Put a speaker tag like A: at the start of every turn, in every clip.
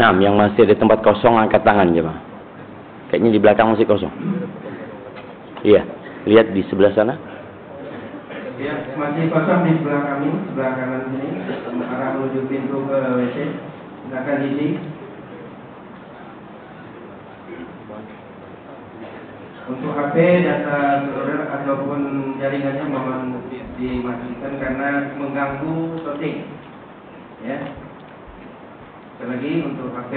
A: Nah, yang masih ada tempat kosong angkat tangan jemaah. Kayaknya di belakang masih kosong. Iya, lihat di sebelah sana.
B: Ya, masih kosong di sebelah kami, sebelah kanan sini, arah menuju pintu ke WC. Silakan diisi. Untuk HP, data server ataupun jaringannya mohon dimatikan karena mengganggu shooting. Ya. Sekali lagi untuk HP,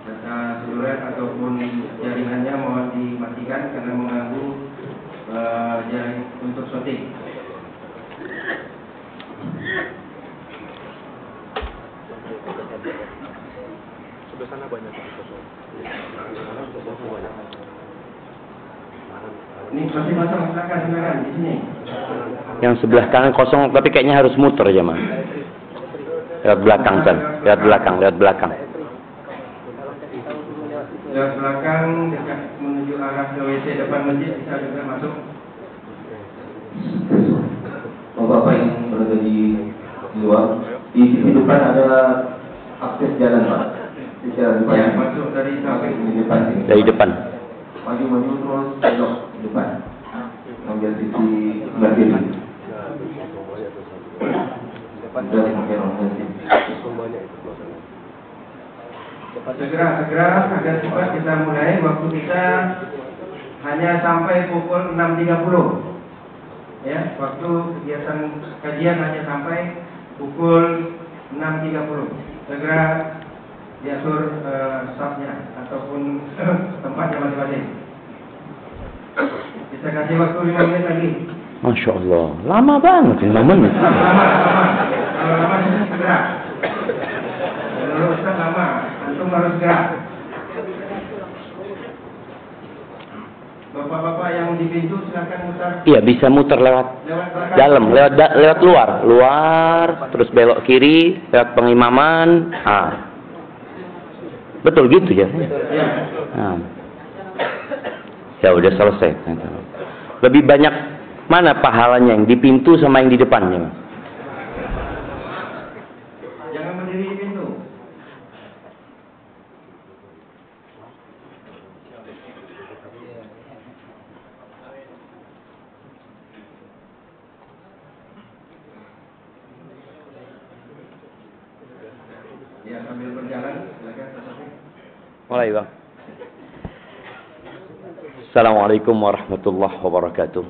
B: data seluler ataupun jaringannya mohon dimatikan karena mengganggu jaring untuk shooting.
C: Sebelah sana banyak.
B: Ini masih kosong, silakan di sini.
A: Yang sebelah kanan kosong, tapi kayaknya harus muter jemaah. Lewat belakang kan, lewat belakang.
B: Lewat belakang dekat menuju arah ke WC depan masjid bisa juga masuk.
D: Bapak yang berada di luar, di sisi depan ada akses jalan Pak.
B: Ya, masuk dari samping
D: di depan sini.
A: Dari depan.
D: Maju terus belok ke depan. Ambil sisi sebelah kiri.
B: Segera agar cepat kita mulai. Waktu kita hanya sampai pukul 6.30. Ya, waktu kegiatan kajian hanya sampai pukul 6.30. Segera diatur staffnya ataupun tempatnya masing-masing. Kita kasih waktu 5 menit lagi.
A: Masya Allah, lama banget 5 menit.
B: Kalau lama segera. Menurut Ustaz lama, antum harus segera. Bapak-bapak yang di pintu silakan muter.
A: Iya, bisa muter lewat dalam, lewat luar, terus belok kiri, lewat pengimaman. Betul gitu ya. Ya udah selesai. Lebih banyak mana pahalanya, yang di pintu sama yang di depannya?
B: Jangan berdiri di pintu. Ya, sambil berjalan, silakan.
A: Mulai bang. Assalamualaikum warahmatullahi wabarakatuh.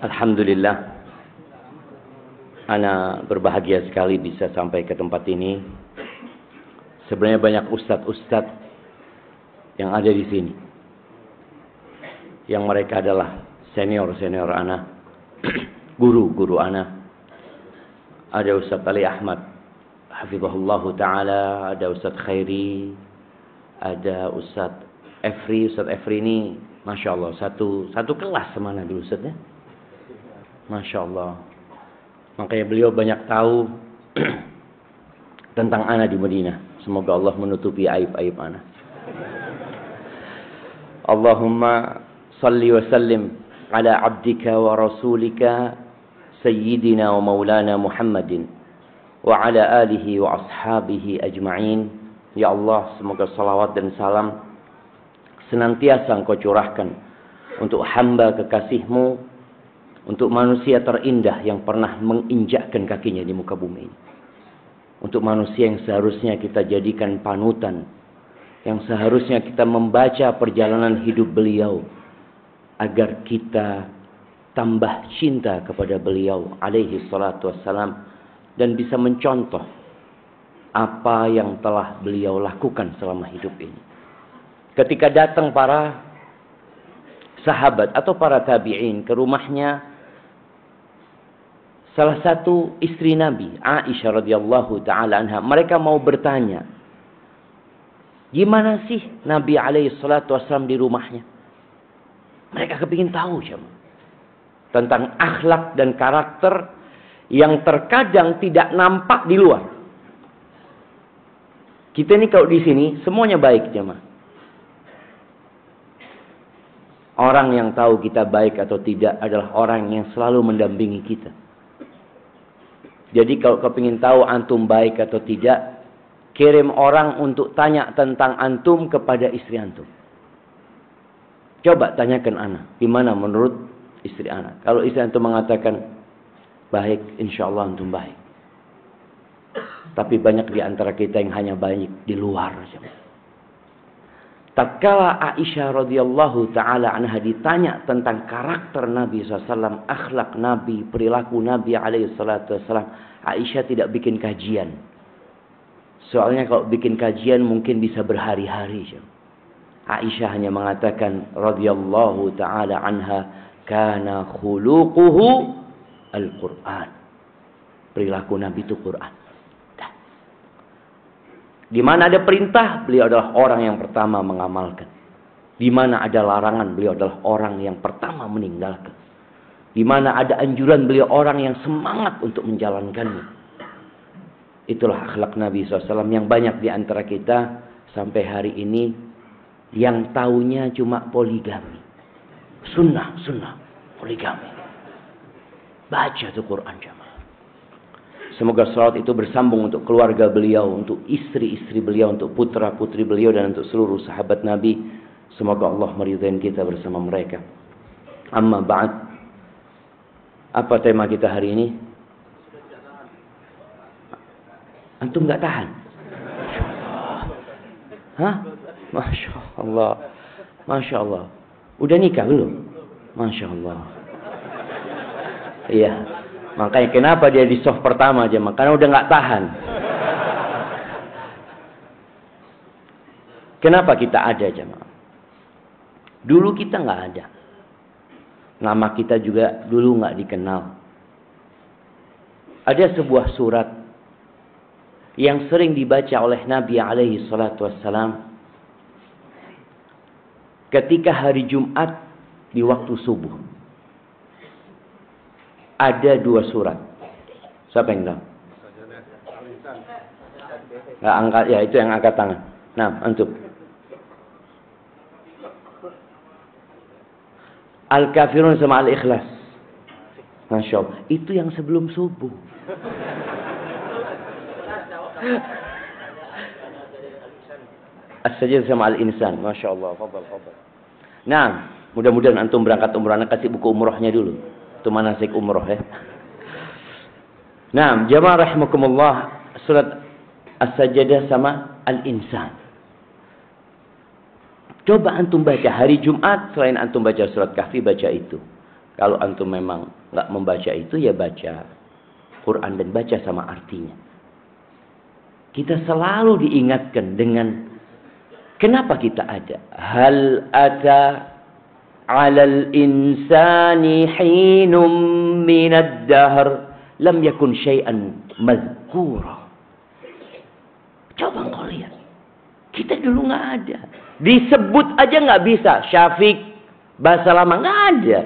A: Alhamdulillah, ana berbahagia sekali bisa sampai ke tempat ini. Sebenarnya banyak ustadz yang ada di sini, yang mereka adalah senior ana, guru ana. Ada Ustadz Ali Ahmad, hafizahullah ta'ala, ada Ustadz Khairi, ada Ustadz Efri. Ustadz Efri ini Masya Allah satu kelas semana dulu Ustadz ya. Masya Allah. Makanya beliau banyak tahu tentang ana di Madinah. Semoga Allah menutupi aib-aib ana. Allahumma salli wa sallim ala abdika wa rasulika Sayyidina wa maulana Muhammadin wa ala alihi wa ashabihi ajma'in. Ya Allah, semoga salawat dan salam senantiasa Engkau curahkan untuk hamba kekasih-Mu, untuk manusia terindah yang pernah menginjakkan kakinya di muka bumi ini, untuk manusia yang seharusnya kita jadikan panutan, yang seharusnya kita membaca perjalanan hidup beliau agar kita tambah cinta kepada beliau alaihi salatu wassalam dan bisa mencontoh apa yang telah beliau lakukan selama hidup ini. Ketika datang para sahabat atau para tabi'in ke rumahnya salah satu istri Nabi, Aisyah radhiyallahu taala anha, mereka mau bertanya, gimana sih Nabi alaihi salatu wassalam di rumahnya? Mereka kepingin tahu jemaah, tentang akhlak dan karakter yang terkadang tidak nampak di luar. Kita ini kalau di sini semuanya baik jemaah. Orang yang tahu kita baik atau tidak adalah orang yang selalu mendampingi kita. Jadi kalau kau ingin tahu antum baik atau tidak, kirim orang untuk tanya tentang antum kepada istri antum. Coba tanyakan anak, gimana menurut istri anak? Kalau istri antum mengatakan baik, insya Allah antum baik. Tapi banyak di antara kita yang hanya baik di luar saja. Tatkala Aisyah radhiyallahu taala anha ditanya tentang karakter Nabi SAW, akhlak Nabi, perilaku Nabi alaihi salatu wassalam, Aisyah tidak bikin kajian. Soalnya kalau bikin kajian mungkin bisa berhari-hari. Aisyah hanya mengatakan radhiyallahu taala anha, kana khuluquhu al-Qur'an. Perilaku Nabi itu Quran. Di mana ada perintah, beliau adalah orang yang pertama mengamalkan. Di mana ada larangan, beliau adalah orang yang pertama meninggalkan. Di mana ada anjuran, beliau orang yang semangat untuk menjalankannya. Itulah akhlak Nabi SAW yang banyak di antara kita sampai hari ini yang taunya cuma poligami. Sunnah, poligami. Baca tuh Quran jamaah. Semoga salawat itu bersambung untuk keluarga beliau, untuk istri-istri beliau, untuk putra-putri beliau, dan untuk seluruh sahabat Nabi. Semoga Allah meridai kita bersama mereka. Amma ba'd. Apa tema kita hari ini? Antum nggak tahan? Hah? Masya Allah. Masya Allah. Udah nikah belum? Masya Allah. Iya. Makanya kenapa dia di soft pertama aja? Karena udah nggak tahan. Kenapa kita ada jemaah? Dulu kita nggak ada. Nama kita juga dulu nggak dikenal. Ada sebuah surat yang sering dibaca oleh Nabi alaihi salatu wassalam ketika hari Jumat di waktu subuh. Ada 2 surat. Siapa yang tahu? Nggak angkat, ya itu yang angkat tangan. Nah, antum. Al-Kafirun sama Al-Ikhlas. Masya Allah. Itu yang sebelum subuh. As-Sajdah sama Al-Insan. Masya Allah. Fadal. Nah, mudah-mudahan antum berangkat umrah, kasih buku umrohnya dulu. Itu manasik umroh ya. Nah, jamaah rahimakumullah, surat As-Sajdah sama Al-Insan. Coba antum baca hari Jumat, selain antum baca surat Kahfi, baca itu. Kalau antum memang nggak membaca itu, ya baca Quran dan baca sama artinya. Kita selalu diingatkan dengan kenapa kita ada. Hal ata alal insani hinum minad dahr lam yakun syai'an mazkura. Coba kau lihat. Kita dulu nggak ada. Disebut aja nggak bisa. Syafiq, bahasa lama nggak ada.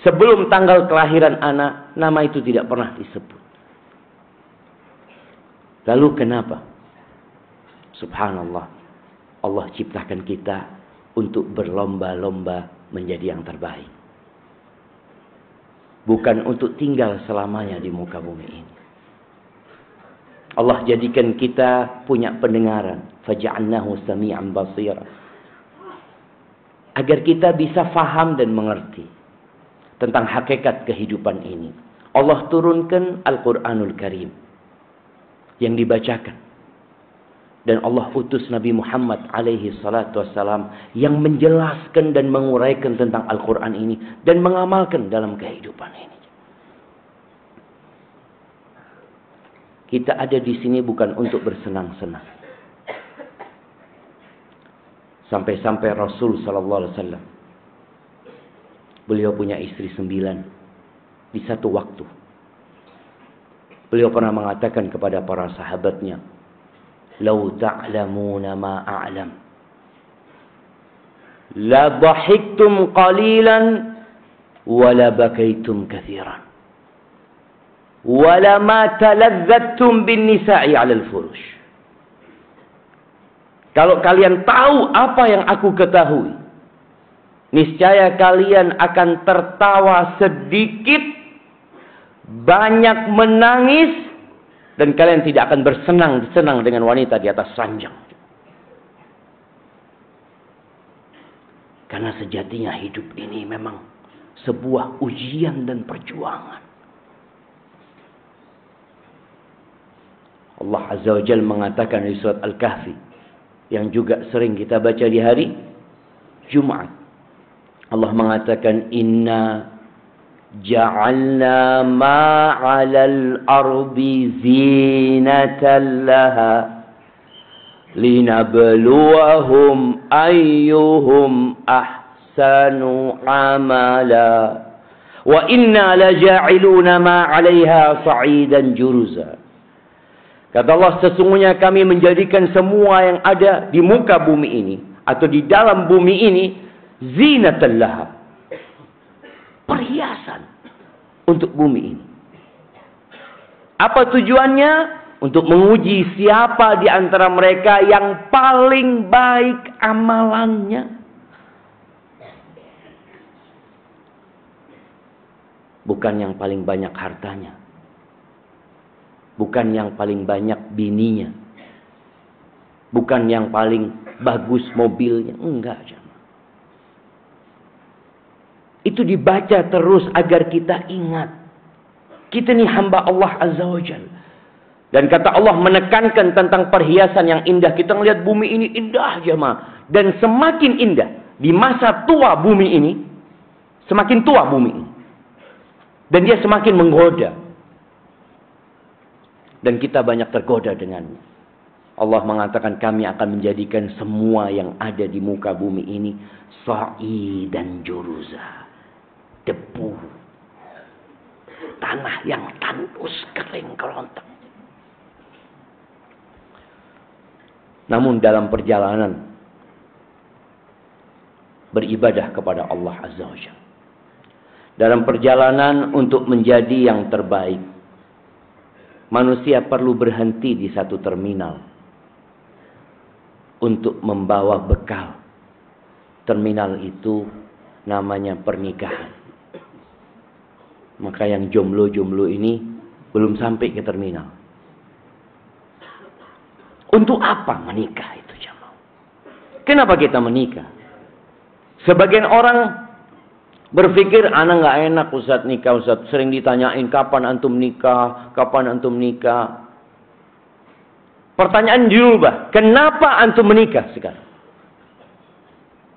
A: Sebelum tanggal kelahiran anak, nama itu tidak pernah disebut. Lalu kenapa? Subhanallah. Allah ciptakan kita untuk berlomba-lomba menjadi yang terbaik. Bukan untuk tinggal selamanya di muka bumi ini. Allah jadikan kita punya pendengaran. Faja'alnahu sami'an basira. Agar kita bisa faham dan mengerti tentang hakikat kehidupan ini. Allah turunkan Al-Quranul Karim yang dibacakan. Dan Allah utus Nabi Muhammad alaihi salatu wassalam yang menjelaskan dan menguraikan tentang Al-Quran ini. Dan mengamalkan dalam kehidupan ini. Kita ada di sini bukan untuk bersenang-senang. Sampai-sampai Rasul sallallahu alaihi wasallam, beliau punya istri 9 di satu waktu. Beliau pernah mengatakan kepada para sahabatnya, "Lau ta'lamuna ma a'lam, la dhahiktum qalilan wa la bakaitum katsiran. Wala ma taladzattum bin nisa'i 'alal furush." Kalau kalian tahu apa yang aku ketahui, niscaya kalian akan tertawa sedikit banyak menangis, dan kalian tidak akan bersenang-senang dengan wanita di atas ranjang. Karena sejatinya hidup ini memang sebuah ujian dan perjuangan. Allah Azza wa Jalla mengatakan di surat Al-Kahfi, yang juga sering kita baca di hari Jumat. Allah mengatakan, Inna ja'alna ma'alal ardi zinatan laha linabluwahum ayyuhum ahsanu amala wa inna laja'iluna ma'alaiha sa'idan juruza. Kata Allah, sesungguhnya kami menjadikan semua yang ada di muka bumi ini atau di dalam bumi ini zinatan laha, perhiasan untuk bumi ini. Apa tujuannya? Untuk menguji siapa di antara mereka yang paling baik amalannya. Bukan yang paling banyak hartanya. Bukan yang paling banyak bininya. Bukan yang paling bagus mobilnya. Enggak, jemaah. Itu dibaca terus agar kita ingat. Kita ini hamba Allah Azza wa Jalla. Dan kata Allah menekankan tentang perhiasan yang indah. Kita melihat bumi ini indah, jemaah. Dan semakin indah di masa tua bumi ini, semakin tua bumi ini. Dan dia semakin menggoda. Dan kita banyak tergoda dengannya. Allah mengatakan kami akan menjadikan semua yang ada di muka bumi ini sa'i dan juruza. Debu. Tanah yang tandus kering kerontang. Namun dalam perjalanan beribadah kepada Allah Azza wa Jalla, dalam perjalanan untuk menjadi yang terbaik, manusia perlu berhenti di satu terminal untuk membawa bekal. Terminal itu namanya pernikahan. Maka yang jomblo-jomblo ini belum sampai ke terminal. Untuk apa menikah itu, jemaah? Kenapa kita menikah? Sebagian orang berpikir, anak nggak enak Ustaz nikah, Ustaz. Sering ditanyain, kapan antum nikah? Kapan antum nikah? Pertanyaan dirubah, kenapa antum menikah sekarang?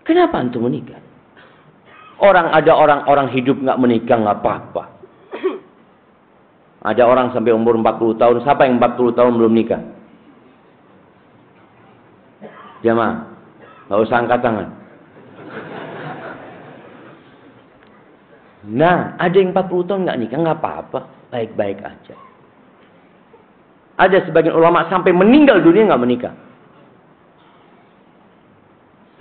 A: Kenapa antum menikah? Ada orang hidup nggak menikah nggak apa-apa. Ada orang sampai umur 40 tahun. Siapa yang 40 tahun belum nikah? Jemaah, nggak usah angkat tangan. Nah, ada yang 40 tahun nggak nikah, nggak apa-apa, baik-baik aja. Ada sebagian ulama sampai meninggal dunia nggak menikah.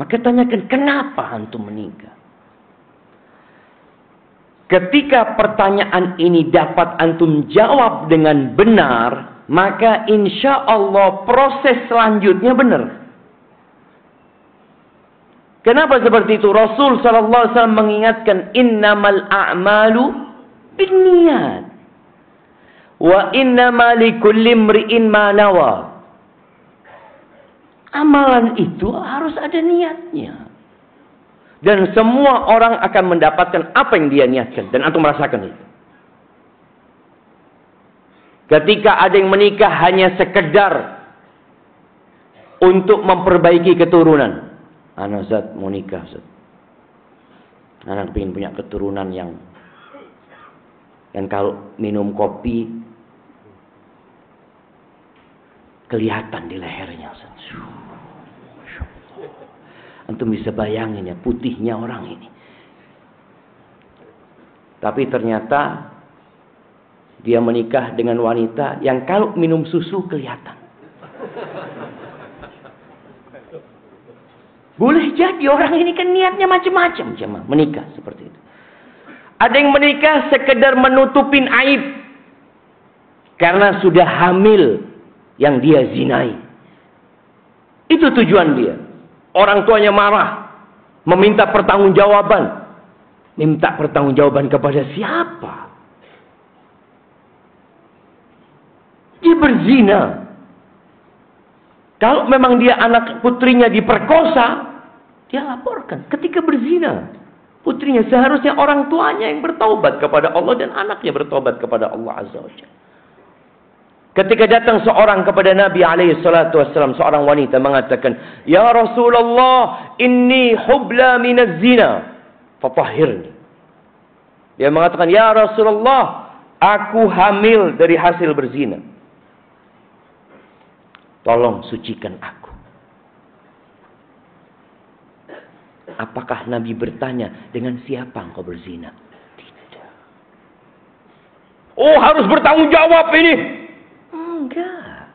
A: Maka tanyakan, kenapa antum menikah? Ketika pertanyaan ini dapat antum jawab dengan benar, maka insya Allah proses selanjutnya benar. Kenapa seperti itu? Rasul sallallahu alaihi wasallam mengingatkan, innamal a'malu binniyat wa innamal likulli imri'in ma nawa. Amalan itu harus ada niatnya. Dan semua orang akan mendapatkan apa yang dia niatkan, dan antum merasakan itu. Ketika ada yang menikah hanya sekedar untuk memperbaiki keturunan. Anak Ustaz mau nikah, Ustaz. Anak ingin punya keturunan yang kalau minum kopi kelihatan di lehernya, Ustaz. Antum bisa bayangin ya putihnya orang ini. Tapi ternyata dia menikah dengan wanita yang kalau minum susu kelihatan. Boleh jadi orang ini kan niatnya macam-macam, jemaah, menikah seperti itu. Ada yang menikah sekedar menutupin aib karena sudah hamil yang dia zinai. Itu tujuan dia. Orang tuanya marah, meminta pertanggungjawaban. Minta pertanggungjawaban kepada siapa? Dia berzina. Kalau memang dia anak putrinya diperkosa, dia laporkan. Ketika berzina, putrinya seharusnya orang tuanya yang bertaubat kepada Allah dan anaknya bertaubat kepada Allah Azza wa Jalla. Ketika datang seorang kepada Nabi SAW, seorang wanita mengatakan, "Ya Rasulullah, inni hubla minaz zina, fatahhirni." Dia mengatakan, "Ya Rasulullah, aku hamil dari hasil berzina. Tolong sucikan aku." Apakah Nabi bertanya, dengan siapa engkau berzina? Tidak. Oh, harus bertanggung jawab ini. Enggak.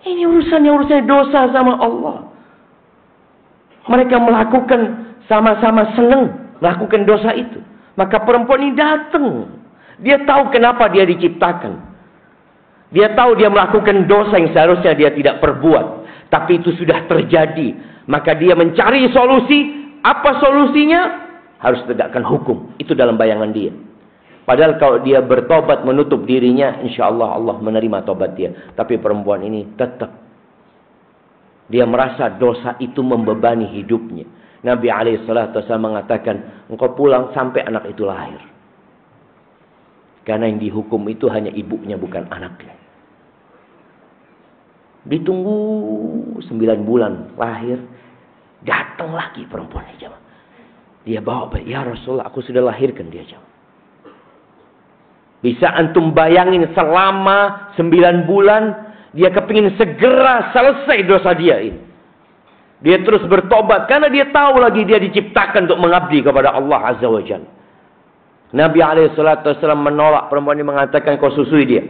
A: Ini urusannya dosa sama Allah. Mereka melakukan sama-sama senang melakukan dosa itu. Maka perempuan ini datang. Dia tahu kenapa dia diciptakan. Dia tahu dia melakukan dosa yang seharusnya dia tidak perbuat. Tapi itu sudah terjadi. Maka dia mencari solusi. Apa solusinya? Harus tegakkan hukum. Itu dalam bayangan dia. Padahal kalau dia bertobat menutup dirinya, insya Allah Allah menerima tobat dia. Tapi perempuan ini tetap. Dia merasa dosa itu membebani hidupnya. Nabi SAW mengatakan, engkau pulang sampai anak itu lahir. Karena yang dihukum itu hanya ibunya, bukan anaknya. Ditunggu 9 bulan lahir, datang lagi perempuan ini jamaah. Dia bawa, "Ya Rasulullah, aku sudah lahirkan dia jamaah." Bisa antum bayangin selama 9 bulan dia kepingin segera selesai dosa dia ini. Dia terus bertobat karena dia tahu lagi dia diciptakan untuk mengabdi kepada Allah Azza wa Jalla. Nabi SAW menolak perempuan ini, mengatakan, "Kau susui dia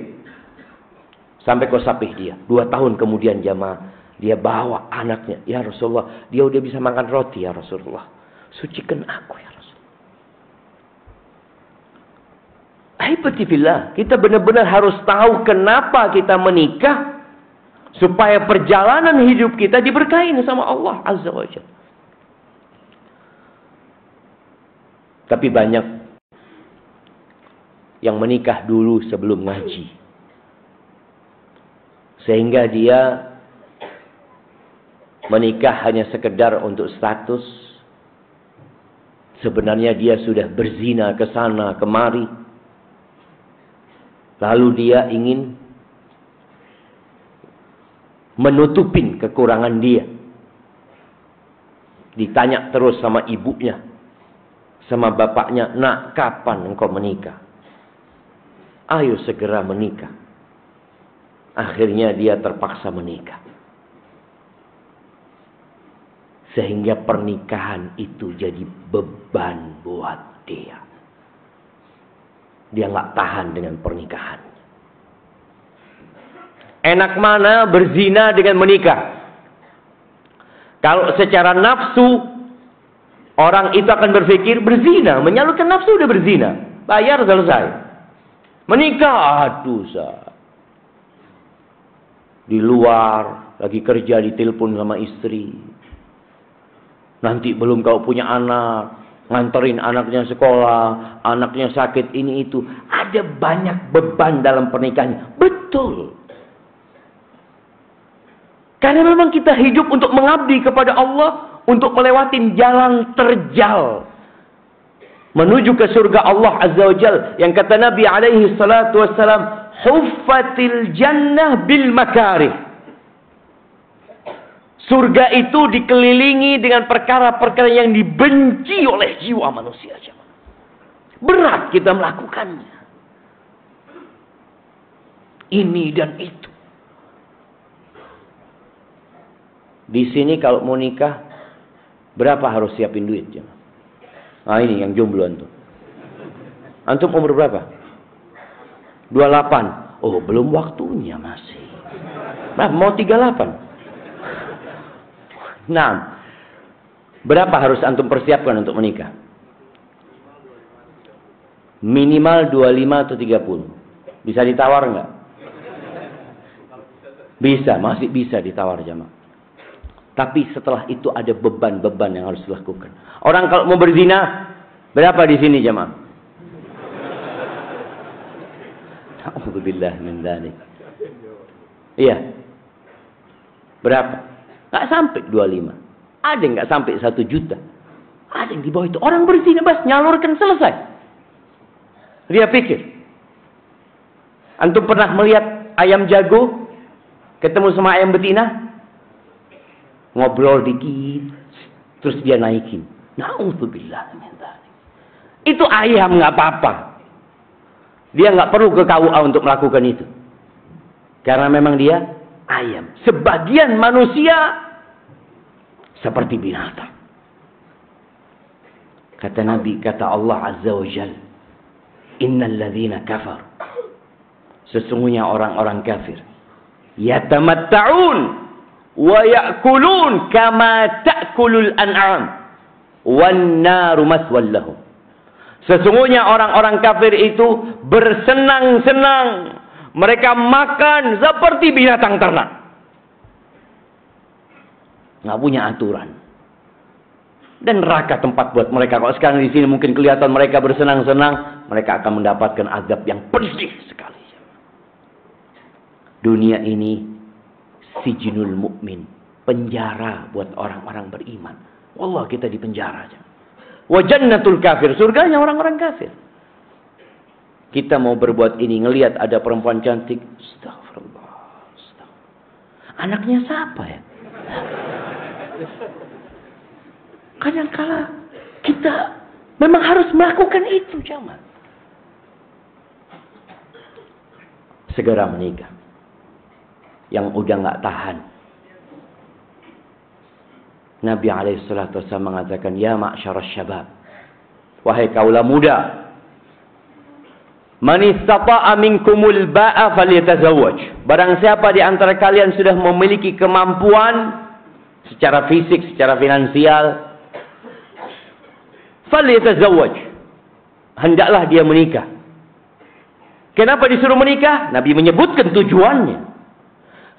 A: sampai kau sapih dia." 2 tahun kemudian jamaah, dia bawa anaknya. "Ya Rasulullah, dia udah bisa makan roti ya Rasulullah. Sucikan aku ya Rasulullah." Ahibbatifillah, kita benar-benar harus tahu kenapa kita menikah. Supaya perjalanan hidup kita diberkahi sama Allah Azza wa Jalla. Tapi banyak yang menikah dulu sebelum ngaji. Sehingga dia menikah hanya sekedar untuk status. Sebenarnya dia sudah berzina ke sana kemari. Lalu dia ingin menutupin kekurangan dia. Ditanya terus sama ibunya, sama bapaknya, "Nak, kapan engkau menikah? Ayo segera menikah." Akhirnya dia terpaksa menikah. Sehingga pernikahan itu jadi beban buat dia. Dia nggak tahan dengan pernikahan. Enak mana berzina dengan menikah? Kalau secara nafsu, orang itu akan berpikir berzina, menyalurkan nafsu udah berzina, bayar selesai. Menikah, aduh di luar lagi kerja, ditelepon sama istri. Nanti belum kau punya anak, nganterin anaknya sekolah, anaknya sakit, ini itu. Ada banyak beban dalam pernikahannya. Betul. Karena memang kita hidup untuk mengabdi kepada Allah, untuk melewati jalan terjal menuju ke surga Allah Azza wa Jalla. Yang kata Nabi alaihi salatu wassalam, "Huffatil jannah bil makarih." Surga itu dikelilingi dengan perkara-perkara yang dibenci oleh jiwa manusia. Berat kita melakukannya. Ini dan itu. Di sini kalau mau nikah, berapa harus siapin duit? Nah ini yang jomblo antum. Antum umur berapa? 28. Oh, belum waktunya masih. Nah, mau 38. Nah, berapa harus antum persiapkan untuk menikah? Minimal 25 atau 30. Bisa ditawar nggak? Bisa, masih bisa ditawar jamaah. Tapi setelah itu ada beban-beban yang harus dilakukan. Orang kalau mau berzina, berapa di sini jamaah? Na'udzubillah min dzalik. Iya. Berapa? Nggak sampai 25. Ada yang nggak sampai 1 juta. Ada yang di bawah itu. Orang berzina bas, nyalurkan selesai. Dia pikir. Antum pernah melihat ayam jago ketemu sama ayam betina? Ngobrol dikit, terus dia naikin. Na'udzubillah min dzalik. Itu ayam nggak apa-apa. Dia nggak perlu ke KUA untuk melakukan itu. Karena memang dia ayam. Sebagian manusia seperti binatang. Kata Nabi, kata Allah Azza wa Jalla, innal ladzina kafar, sesungguhnya orang-orang kafir, yatamatta'un wa ya'kulun kama ta'kulul an'am wan naru maswal lahum. Sesungguhnya orang-orang kafir itu bersenang-senang, mereka makan seperti binatang ternak. Nggak punya aturan. Dan neraka tempat buat mereka. Kalau sekarang di sini mungkin kelihatan mereka bersenang-senang, mereka akan mendapatkan azab yang pedih sekali. Dunia ini sijinul mukmin, penjara buat orang-orang beriman. Wallah, kita di penjara aja. Wa jannatul kafir, surganya orang-orang kafir. Kita mau berbuat ini, ngelihat ada perempuan cantik, astagfirullah, astagfirullah. Anaknya siapa ya? Kadang-kala kita memang harus melakukan itu, jamaah. Segera menikah. Yang udah nggak tahan. Nabi alaihissalatu wassalam mengatakan, ya ma'syarasy syabab, wahai kaula muda, man istata'a minkumul ba'a falyatazawwaj. Barang siapa di antara kalian sudah memiliki kemampuan secara fisik, secara finansial, falyatazawwaj, hendaklah dia menikah. Kenapa disuruh menikah? Nabi menyebutkan tujuannya.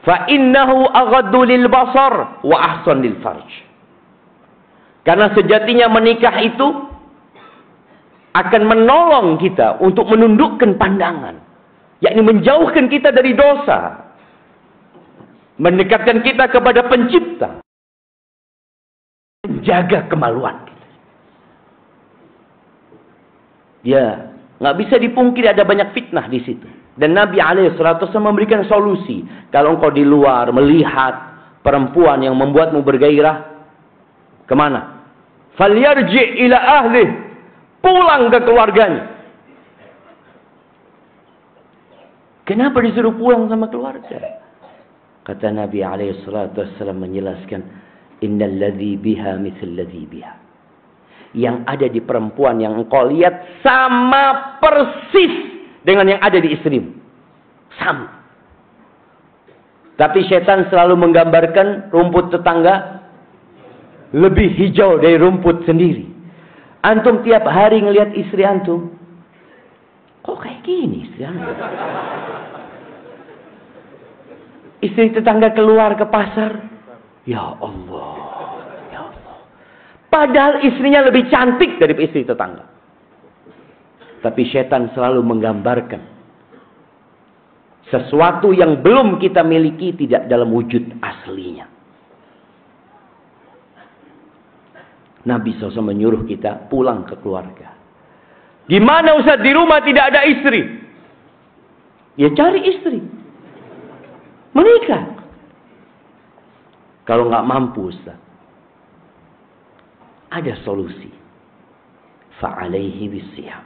A: Fa innahu aghaddu lil basar wa ahsan lil farj. Karena sejatinya menikah itu akan menolong kita untuk menundukkan pandangan, yakni menjauhkan kita dari dosa, mendekatkan kita kepada Pencipta, menjaga kemaluan kita. Ya, nggak bisa dipungkiri ada banyak fitnah di situ. Dan Nabi alaihissalatu wassalam memberikan solusi. Kalau engkau di luar melihat perempuan yang membuatmu bergairah, kemana? Falyarji ila ahlih, pulang ke keluarganya. Kenapa disuruh pulang sama keluarga? Kata Nabi alaihissalatu wassalam menjelaskan, innal ladzi biha mithal ladzi biha. Yang ada di perempuan yang engkau lihat sama persis dengan yang ada di istrimu. Sama. Tapi setan selalu menggambarkan rumput tetangga lebih hijau dari rumput sendiri. Antum tiap hari ngelihat istri antum, kok kayak gini istri antum? Istri tetangga keluar ke pasar, ya Allah. Padahal istrinya lebih cantik dari istri tetangga. Tapi setan selalu menggambarkan sesuatu yang belum kita miliki tidak dalam wujud aslinya. Nabi SAW menyuruh kita pulang ke keluarga. Gimana Ustaz, di rumah tidak ada istri? Ya cari istri. Menikah. Kalau nggak mampu Ustaz, ada solusi. Fa'alaihi bisiyam.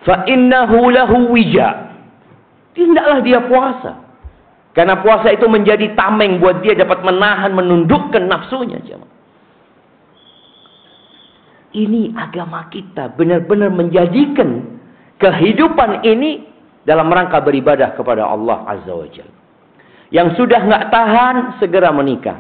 A: Fa'innahu lahu wija. Tindaklah dia puasa. Karena puasa itu menjadi tameng buat dia dapat menahan, menundukkan nafsunya. Ini agama kita benar-benar menjadikan kehidupan ini dalam rangka beribadah kepada Allah Azza wa Jalla. Yang sudah nggak tahan, segera menikah.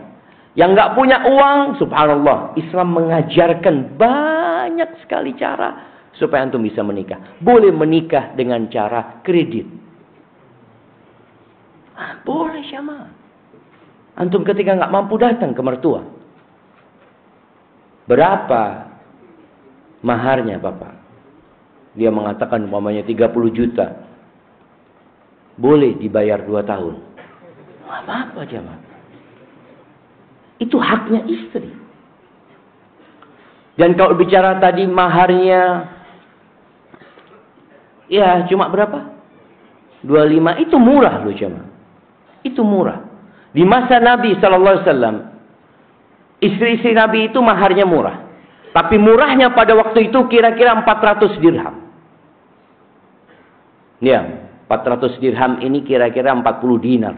A: Yang nggak punya uang, subhanallah, Islam mengajarkan banyak sekali cara supaya antum bisa menikah. Boleh menikah dengan cara kredit. Boleh syama. Antum ketika nggak mampu datang ke mertua. Berapa maharnya Bapak? Dia mengatakan umpamanya 30 juta. boleh dibayar 2 tahun. Nggak apa-apa jemaah. Itu haknya istri. Dan kalau bicara tadi maharnya, ya cuma berapa? 25, itu murah loh jemaah. Itu murah. Di masa Nabi SAW, istri-istri Nabi itu maharnya murah. Tapi murahnya pada waktu itu kira-kira 400 dirham. Ya, 400 dirham ini kira-kira 40 dinar.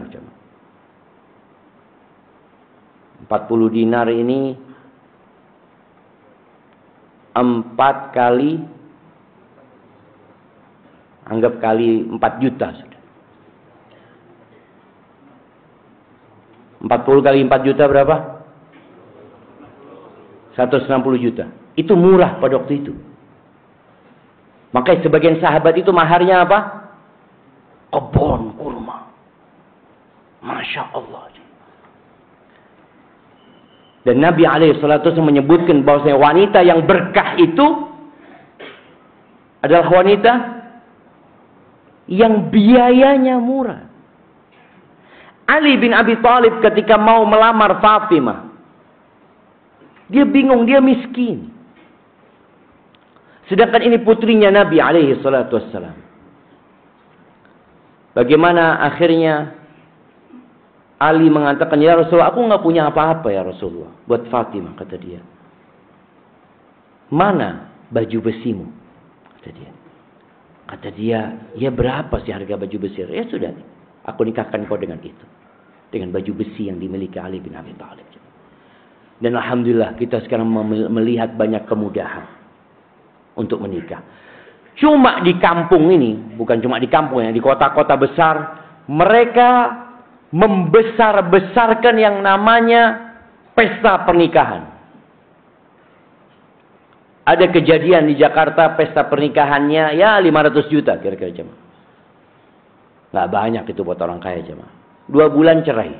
A: 40 dinar ini 4 kali, anggap kali 4 juta. 40 kali 4 juta berapa? 160 juta. Itu murah pada waktu itu. Makanya sebagian sahabat itu maharnya apa? Kebun kurma. Masya Allah. Dan Nabi SAW menyebutkan bahwasanya wanita yang berkah itu adalah wanita yang biayanya murah. Ali bin Abi Thalib ketika mau melamar Fatimah, dia bingung, dia miskin. Sedangkan ini putrinya Nabi SAW. Bagaimana akhirnya Ali mengatakan, ya Rasulullah, aku nggak punya apa-apa ya Rasulullah buat Fatimah, kata dia. Mana baju besimu? Kata dia, ya berapa sih harga baju besi? Ya sudah, aku nikahkan kau dengan itu. Dengan baju besi yang dimiliki Ali bin Abi Thalib. Dan alhamdulillah kita sekarang melihat banyak kemudahan untuk menikah. Cuma di kampung ini, bukan cuma di kampung ya, di kota-kota besar, mereka membesar-besarkan yang namanya pesta pernikahan. Ada kejadian di Jakarta, pesta pernikahannya ya 500 juta kira-kira jemaah. Nggak banyak itu buat orang kaya jemaah. 2 bulan cerai.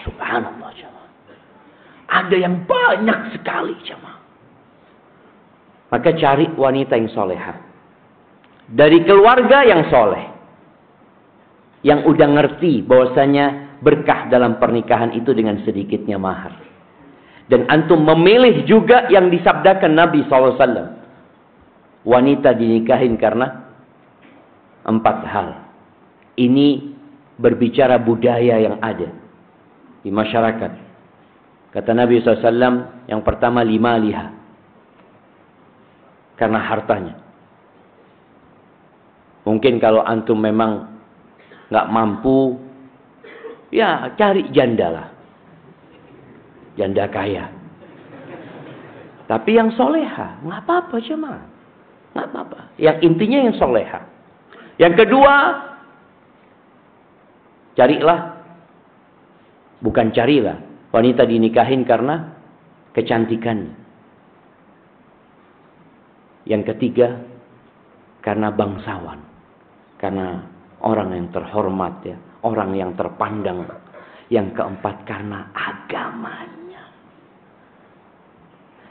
A: Subhanallah jemaah. Ada yang banyak sekali jemaah. Maka cari wanita yang solehah. Dari keluarga yang soleh. Yang udah ngerti bahwasanya berkah dalam pernikahan itu dengan sedikitnya mahar. Dan antum memilih juga yang disabdakan Nabi SAW. Wanita dinikahin karena 4 hal. Ini berbicara budaya yang ada di masyarakat. Kata Nabi SAW, yang pertama 5 liha. Karena hartanya. Mungkin kalau antum memang nggak mampu, ya cari janda lah. Janda kaya. Tapi yang soleha, nggak apa-apa cuma. Nggak apa-apa. Yang intinya yang soleha. Yang kedua, carilah. Wanita dinikahin karena kecantikannya. Yang ketiga, karena bangsawan. Karena orang yang terhormat ya. Orang yang terpandang. Yang keempat, karena agamanya.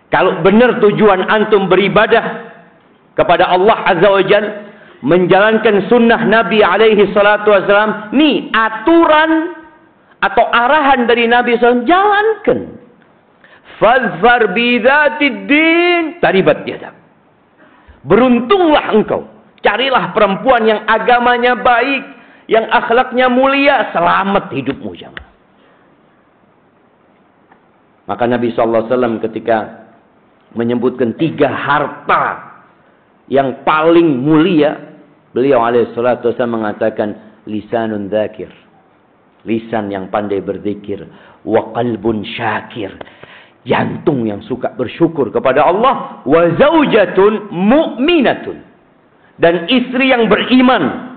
A: Kalau benar tujuan antum beribadah kepada Allah Azza wa Jalla, menjalankan sunnah Nabi alaihi salatu wassalam, nih aturan atau arahan dari Nabi SAW, jalankan. Fadfar bidzatid din taribat yadak. Beruntunglah engkau. Carilah perempuan yang agamanya baik, yang akhlaknya mulia, selamat hidupmu jemaah. Maka Nabi SAW ketika menyebutkan 3 harta yang paling mulia, beliau alaihi salatu wasallam mengatakan lisanun dzakir, lisan yang pandai berzikir, wa qalbun syakir, jantung yang suka bersyukur kepada Allah, wa zaujatun mu'minatun, dan istri yang beriman,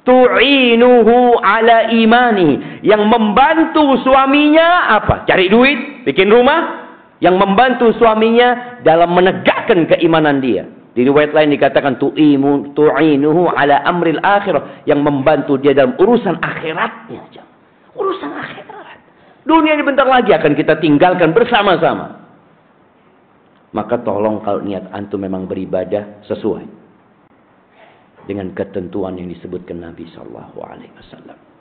A: tu'inuhu ala imani, yang membantu suaminya apa? Cari duit, bikin rumah, yang membantu suaminya dalam menegakkan keimanan dia. Di riwayat lain dikatakan tu'inuhu ala amril akhirah, yang membantu dia dalam urusan akhiratnya. Urusan akhirat. Dunia ini bentar lagi akan kita tinggalkan bersama-sama. Maka tolong kalau niat antum memang beribadah, sesuai. dengan ketentuan yang disebutkan Nabi SAW.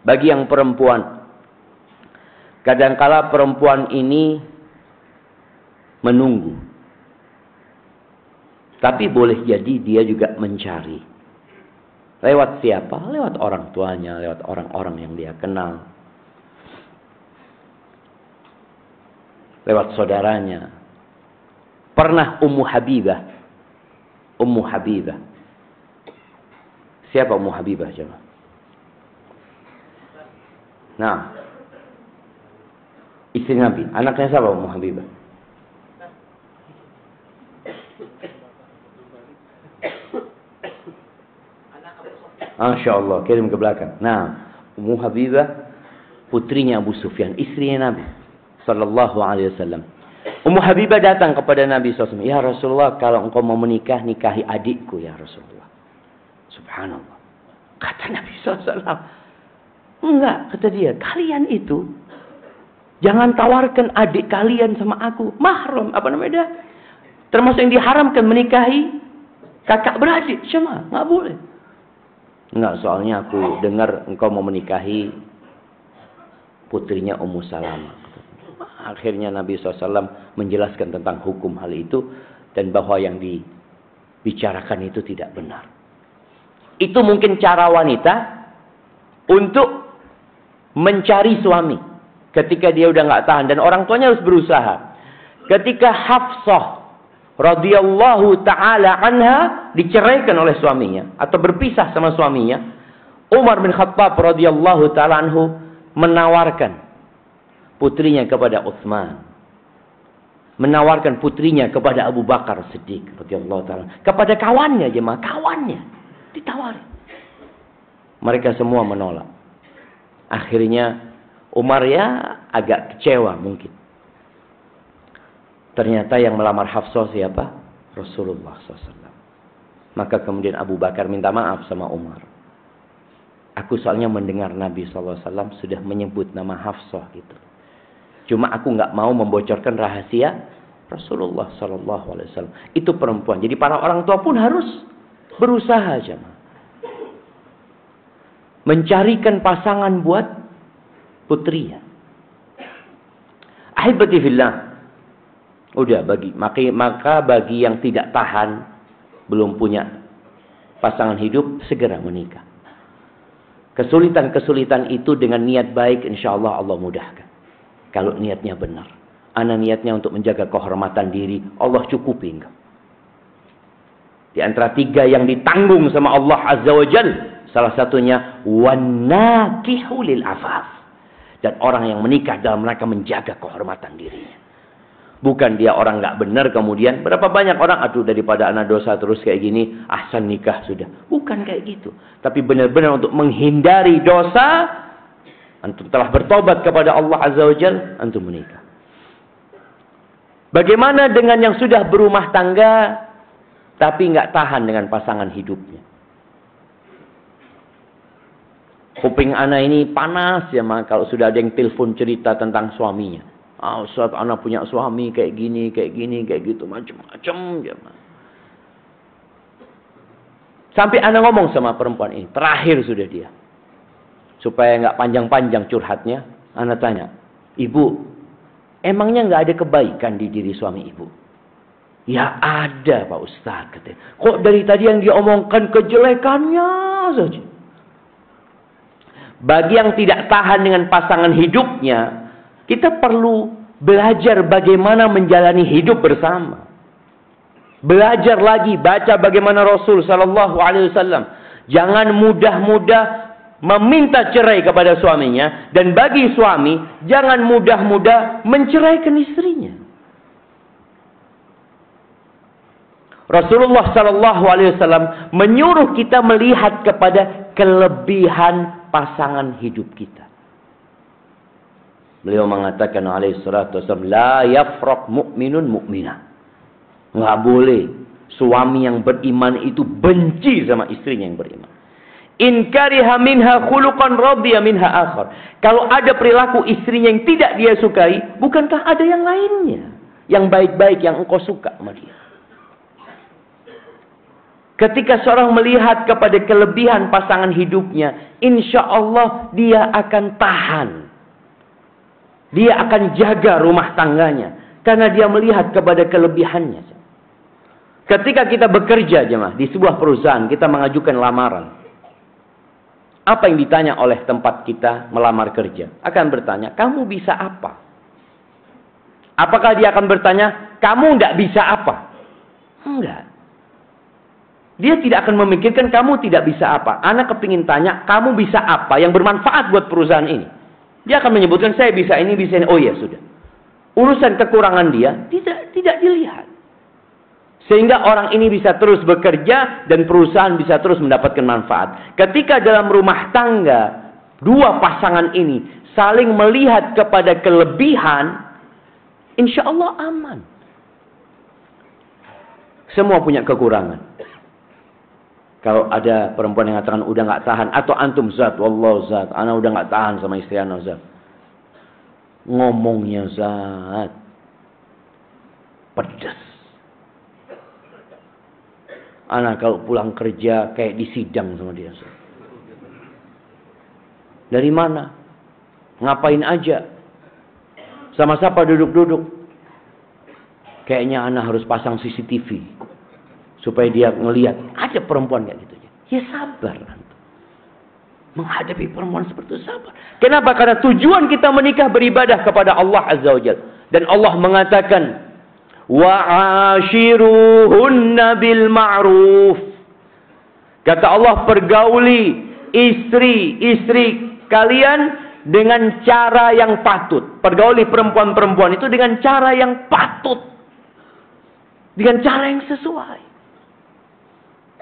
A: Bagi yang perempuan, kadangkala perempuan ini menunggu, tapi boleh jadi dia juga mencari. Lewat siapa? Lewat orang tuanya, lewat orang-orang yang dia kenal, lewat saudaranya. Pernah Ummu Habibah. Siapa Ummu Habibah coba? Nah, istri Nabi. Anaknya siapa Ummu Habibah? Masya Allah, kirim ke belakang. Nah, Ummu Habibah putrinya Abu Sufyan, istrinya Nabi Sallallahu Alaihi Wasallam. Ummu Habibah datang kepada Nabi SAW. Ya Rasulullah, kalau engkau mau menikah, nikahi adikku ya Rasulullah. Subhanallah. Kata Nabi SAW. Enggak, kata dia. Kalian itu jangan tawarkan adik kalian sama aku. Mahram, apa namanya? Termasuk yang diharamkan menikahi kakak beradik. Cuma, enggak boleh. Enggak, soalnya aku dengar engkau mau menikahi putrinya Ummu Salamah. Akhirnya Nabi SAW menjelaskan tentang hukum hal itu. Dan bahwa yang dibicarakan itu tidak benar. Itu mungkin cara wanita untuk mencari suami. Ketika dia udah nggak tahan. Dan orang tuanya harus berusaha. Ketika Hafsah radhiyallahu ta'ala anha diceraikan oleh suaminya. Atau berpisah sama suaminya. Umar bin Khattab radhiyallahu ta'ala anhu menawarkan putrinya kepada Utsman, menawarkan putrinya kepada Abu Bakar Siddiq radhiyallahu taala, kepada kawannya jemaah, kawannya ditawari. Mereka semua menolak. Akhirnya Umar ya agak kecewa mungkin. Ternyata yang melamar Hafsah siapa? Rasulullah SAW. Maka kemudian Abu Bakar minta maaf sama Umar. Aku soalnya mendengar Nabi SAW sudah menyebut nama Hafsah gitu. Cuma aku nggak mau membocorkan rahasia Rasulullah SAW. Itu perempuan. Jadi para orang tua pun harus berusaha jemaah. Mencarikan pasangan buat putrinya. Ahibati fillah. Udah maka bagi yang tidak tahan, belum punya pasangan hidup, segera menikah. Kesulitan-kesulitan itu dengan niat baik, insya Allah Allah mudahkan. Kalau niatnya benar. Ana niatnya untuk menjaga kehormatan diri, Allah cukupi enggak. Di antara 3 yang ditanggung sama Allah Azza wa Jal, salah satunya wanakihu lil afaf. Dan orang yang menikah dalam rangka menjaga kehormatan dirinya. Bukan dia orang nggak benar kemudian berapa banyak orang aduh daripada anak dosa terus kayak gini, ahsan nikah sudah. Bukan kayak gitu. Tapi benar-benar untuk menghindari dosa, antum telah bertobat kepada Allah Azza wa Jal, antum menikah. Bagaimana dengan yang sudah berumah tangga tapi nggak tahan dengan pasangan hidupnya? Kuping anak ini panas ya mah kalau sudah ada yang telepon cerita tentang suaminya. Ustaz, anak punya suami kayak gini, kayak gitu, macam-macam ya mah. Sampai anak ngomong sama perempuan ini, terakhir sudah dia. Supaya nggak panjang-panjang curhatnya, anak tanya, ibu, emangnya nggak ada kebaikan di diri suami ibu? Ya ada Pak Ustaz, katanya. Kok dari tadi yang dia omongkan kejelekannya saja? Bagi yang tidak tahan dengan pasangan hidupnya, kita perlu belajar bagaimana menjalani hidup bersama. Belajar lagi, baca bagaimana Rasul Sallallahu Alaihi Wasallam. Jangan mudah-mudah meminta cerai kepada suaminya. Dan bagi suami, jangan mudah-mudah menceraikan istrinya. Rasulullah Sallallahu Alaihi Wasallam menyuruh kita melihat kepada kelebihan pasangan hidup kita. Beliau mengatakan alaihi salatu wasallam, la yafraq mu'minun mu'minah. Enggak boleh suami yang beriman itu benci sama istrinya yang beriman. In kariha minha khuluqan radiya minha akhar. Kalau ada perilaku istrinya yang tidak dia sukai, bukankah ada yang lainnya yang baik-baik yang engkau suka sama dia? Ketika seorang melihat kepada kelebihan pasangan hidupnya, insya Allah dia akan tahan. Dia akan jaga rumah tangganya. Karena dia melihat kepada kelebihannya. Ketika kita bekerja jemaah di sebuah perusahaan, kita mengajukan lamaran. Apa yang ditanya oleh tempat kita melamar kerja? Akan bertanya, kamu bisa apa? Apakah dia akan bertanya, kamu tidak bisa apa? Enggak. Dia tidak akan memikirkan kamu tidak bisa apa. Anak kepingin tanya, kamu bisa apa yang bermanfaat buat perusahaan ini? Dia akan menyebutkan, saya bisa ini, bisa ini. Oh ya, sudah. Urusan kekurangan dia tidak dilihat. Sehingga orang ini bisa terus bekerja dan perusahaan bisa terus mendapatkan manfaat. Ketika dalam rumah tangga, dua pasangan ini saling melihat kepada kelebihan, insya Allah aman. Semua punya kekurangan. Kalau ada perempuan yang mengatakan udah nggak tahan, atau antum zat, wallahu zat, ana udah nggak tahan sama istri ana zat. Ngomongnya zat pedas. Ana kalau pulang kerja kayak disidang sama dia. Zat. Dari mana? Ngapain aja? Sama siapa duduk-duduk? Kayaknya ana harus pasang CCTV. Supaya dia ngelihat ada perempuan kayak gitu. Ya sabar. Menghadapi perempuan seperti itu sabar. Kenapa? Karena tujuan kita menikah beribadah kepada Allah Azza wa Jalla. Dan Allah mengatakan, wa'ashiruhunna bil ma'ruf. Kata Allah, pergauli istri-istri kalian dengan cara yang patut. Pergauli perempuan-perempuan itu dengan cara yang patut. Dengan cara yang sesuai.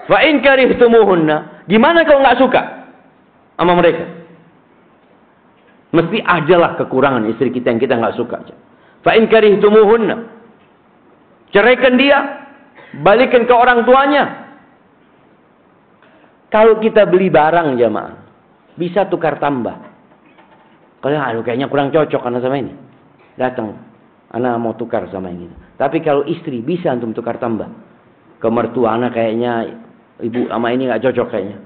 A: Fa in karihtumuhunna, gimana kalau nggak suka sama mereka? Mesti adalah kekurangan istri kita yang kita nggak suka. Fa in karihtumuhunna, ceraikan dia, balikan ke orang tuanya. Kalau kita beli barang jamaah, bisa tukar tambah. Kalau kayaknya kurang cocok karena sama ini, datang, anak mau tukar sama ini. Tapi kalau istri bisa untuk tukar tambah. Ke mertua anak kayaknya ibu sama ini nggak cocok kayaknya.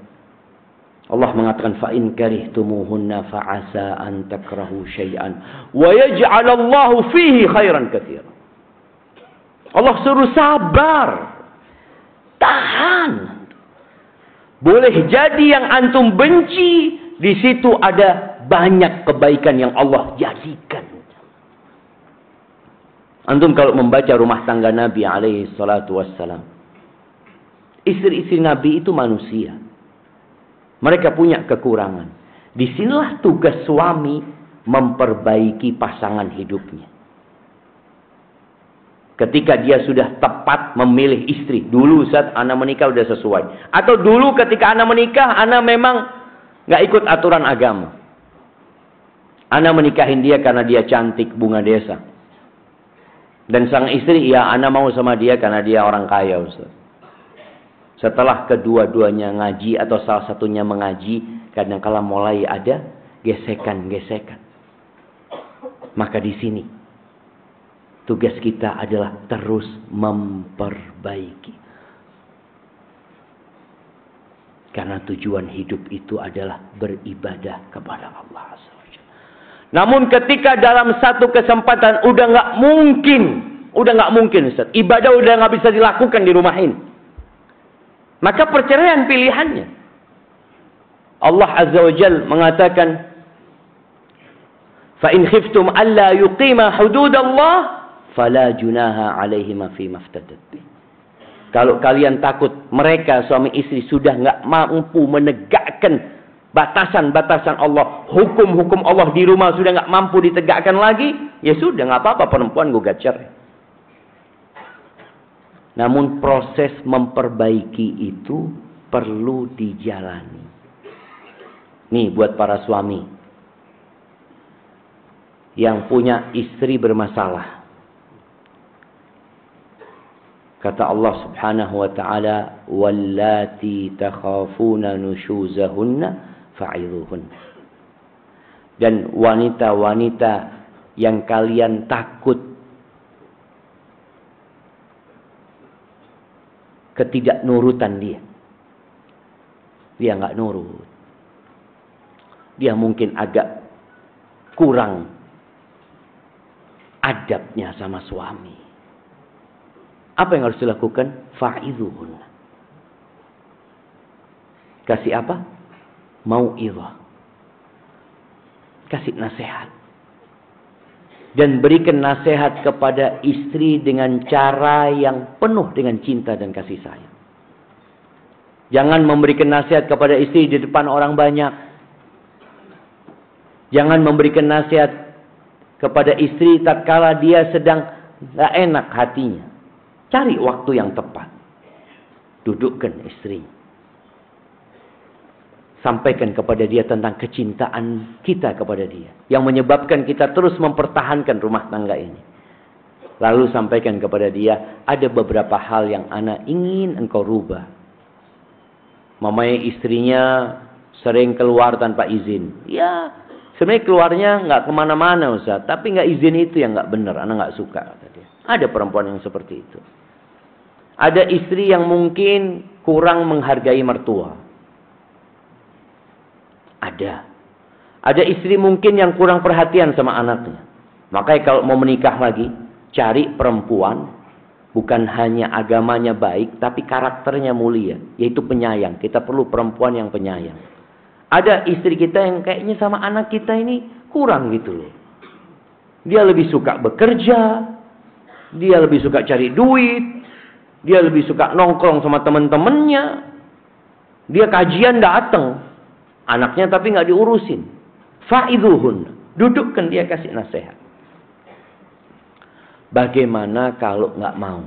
A: Allah mengatakan fa in karihtumuhunna fa asa an takrahu syai'an wa yaj'alallahu fihi khairan katsira. Allah suruh sabar. Tahan. Boleh jadi yang antum benci, di situ ada banyak kebaikan yang Allah jadikan. Antum kalau membaca rumah tangga Nabi alaihi salatu wassalam, istri-istri Nabi itu manusia. Mereka punya kekurangan. Disinilah tugas suami memperbaiki pasangan hidupnya. Ketika dia sudah tepat memilih istri. Dulu saat anak menikah sudah sesuai. Atau dulu ketika anak menikah, anak memang nggak ikut aturan agama. Anak menikahin dia karena dia cantik, bunga desa. Dan sang istri, ya anak mau sama dia karena dia orang kaya, Ustaz. Setelah kedua-duanya ngaji atau salah satunya mengaji, kadang-kala mulai ada gesekan-gesekan. Maka di sini tugas kita adalah terus memperbaiki. Karena tujuan hidup itu adalah beribadah kepada Allah SWT. Namun ketika dalam satu kesempatan udah nggak mungkin, Ustaz. Ibadah udah nggak bisa dilakukan di rumah ini. Maka perceraian pilihannya. Allah Azza wa Jalla mengatakan, "Fa in khiftum alla yuqima hududallah fala junaha 'alaihima fi maftadat bih." Kalau kalian takut mereka suami istri sudah nggak mampu menegakkan batasan-batasan Allah, hukum-hukum Allah di rumah sudah nggak mampu ditegakkan lagi, ya sudah nggak apa-apa perempuan gugat cerai. Namun proses memperbaiki itu perlu dijalani. Nih buat para suami yang punya istri bermasalah. Kata Allah Subhanahu wa taala, "Wallati takhafuna nushuzahunna fa'idhuhunna." Dan wanita-wanita yang kalian takut ketidaknurutan dia, dia nggak nurut. Dia mungkin agak kurang adabnya sama suami. Apa yang harus dilakukan? Fa'idhuhun. Kasih apa? Mau'izah. Kasih nasihat. Dan berikan nasihat kepada istri dengan cara yang penuh dengan cinta dan kasih sayang. Jangan memberikan nasihat kepada istri di depan orang banyak. Jangan memberikan nasihat kepada istri tatkala dia sedang gak enak hatinya. Cari waktu yang tepat. Dudukkan istri. Sampaikan kepada dia tentang kecintaan kita kepada dia. Yang menyebabkan kita terus mempertahankan rumah tangga ini. Lalu sampaikan kepada dia, ada beberapa hal yang ana ingin engkau rubah. Mamanya istrinya sering keluar tanpa izin. Ya, sebenarnya keluarnya nggak kemana-mana Ustaz. Tapi nggak izin itu yang nggak benar. Ana nggak suka. Kata dia. Ada perempuan yang seperti itu. Ada istri yang mungkin kurang menghargai mertua. Ada istri mungkin yang kurang perhatian sama anaknya. Makanya kalau mau menikah lagi, cari perempuan bukan hanya agamanya baik, tapi karakternya mulia, yaitu penyayang. Kita perlu perempuan yang penyayang. Ada istri kita yang kayaknya sama anak kita ini kurang gitu loh. Dia lebih suka bekerja, dia lebih suka cari duit, dia lebih suka nongkrong sama teman-temannya, dia kajian datang. Anaknya tapi nggak diurusin. Fa'idhuhun. Dudukkan dia, kasih nasihat. Bagaimana kalau nggak mau?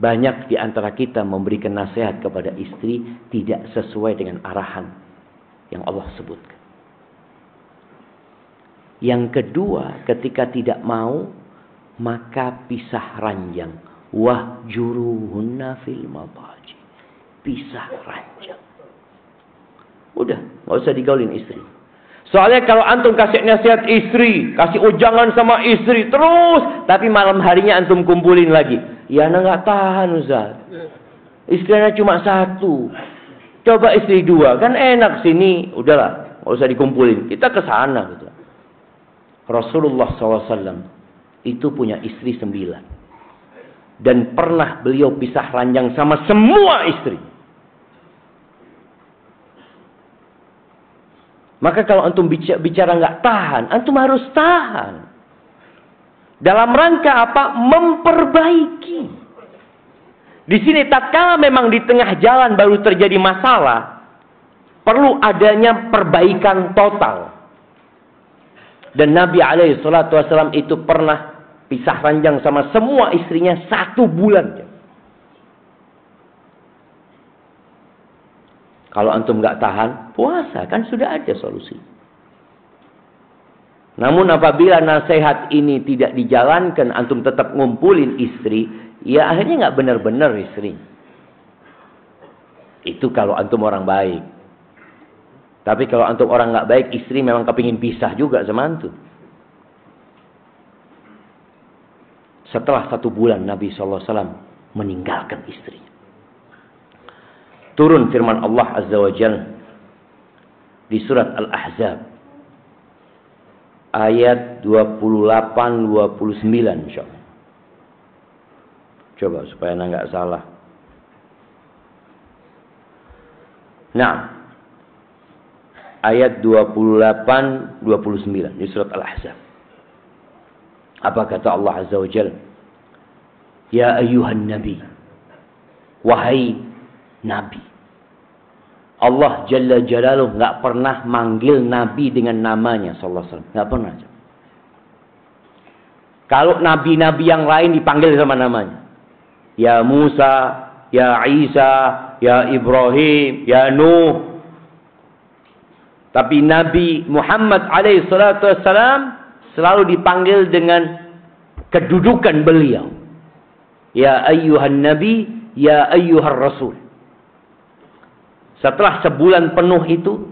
A: Banyak di antara kita memberikan nasihat kepada istri tidak sesuai dengan arahan yang Allah sebutkan. Yang kedua, ketika tidak mau, maka pisah ranjang. Wahjuruhunna fil madaji. Pisah ranjang. Udah, nggak usah digaulin istri. Soalnya kalau antum kasih nasihat istri, kasih ujangan sama istri terus, tapi malam harinya antum kumpulin lagi. Ya, ana nggak tahan Ustaz. Istrinya cuma satu. Coba istri dua, kan enak sini. Udahlah, nggak usah dikumpulin. Kita ke sana gitu. Rasulullah SAW itu punya istri 9. Dan pernah beliau pisah ranjang sama semua istri. Maka kalau antum bicara nggak tahan, antum harus tahan. Dalam rangka apa? Memperbaiki. Di sini tatkala memang di tengah jalan baru terjadi masalah, perlu adanya perbaikan total. Dan Nabi SAW itu pernah pisah ranjang sama semua istrinya 1 bulan. Kalau antum nggak tahan, puasa. Kan sudah ada solusi. Namun apabila nasihat ini tidak dijalankan, antum tetap ngumpulin istri, ya akhirnya nggak benar-benar istri. Itu kalau antum orang baik. Tapi kalau antum orang nggak baik, istri memang kepingin pisah juga sama antum. Setelah 1 bulan Nabi SAW meninggalkan istrinya. Turun firman Allah Azza wa Jalla di surat Al-Ahzab ayat 28-29 insyaallah. Coba supaya anda nggak salah. Nah, ayat 28-29 di surat Al-Ahzab. Apa kata Allah Azza wa Jalla? Ya ayyuhan nabi, wahai Nabi. Allah Jalla Jalaluh nggak pernah manggil Nabi dengan namanya sallallahu alaihi wasallam. Nggak pernah. Kalau nabi-nabi yang lain dipanggil sama namanya. Ya Musa, ya Isa, ya Ibrahim, ya Nuh. Tapi Nabi Muhammad alaihi salatu wassalam selalu dipanggil dengan kedudukan beliau. Ya ayyuhan nabi, ya ayyuhar rasul. Setelah sebulan penuh itu,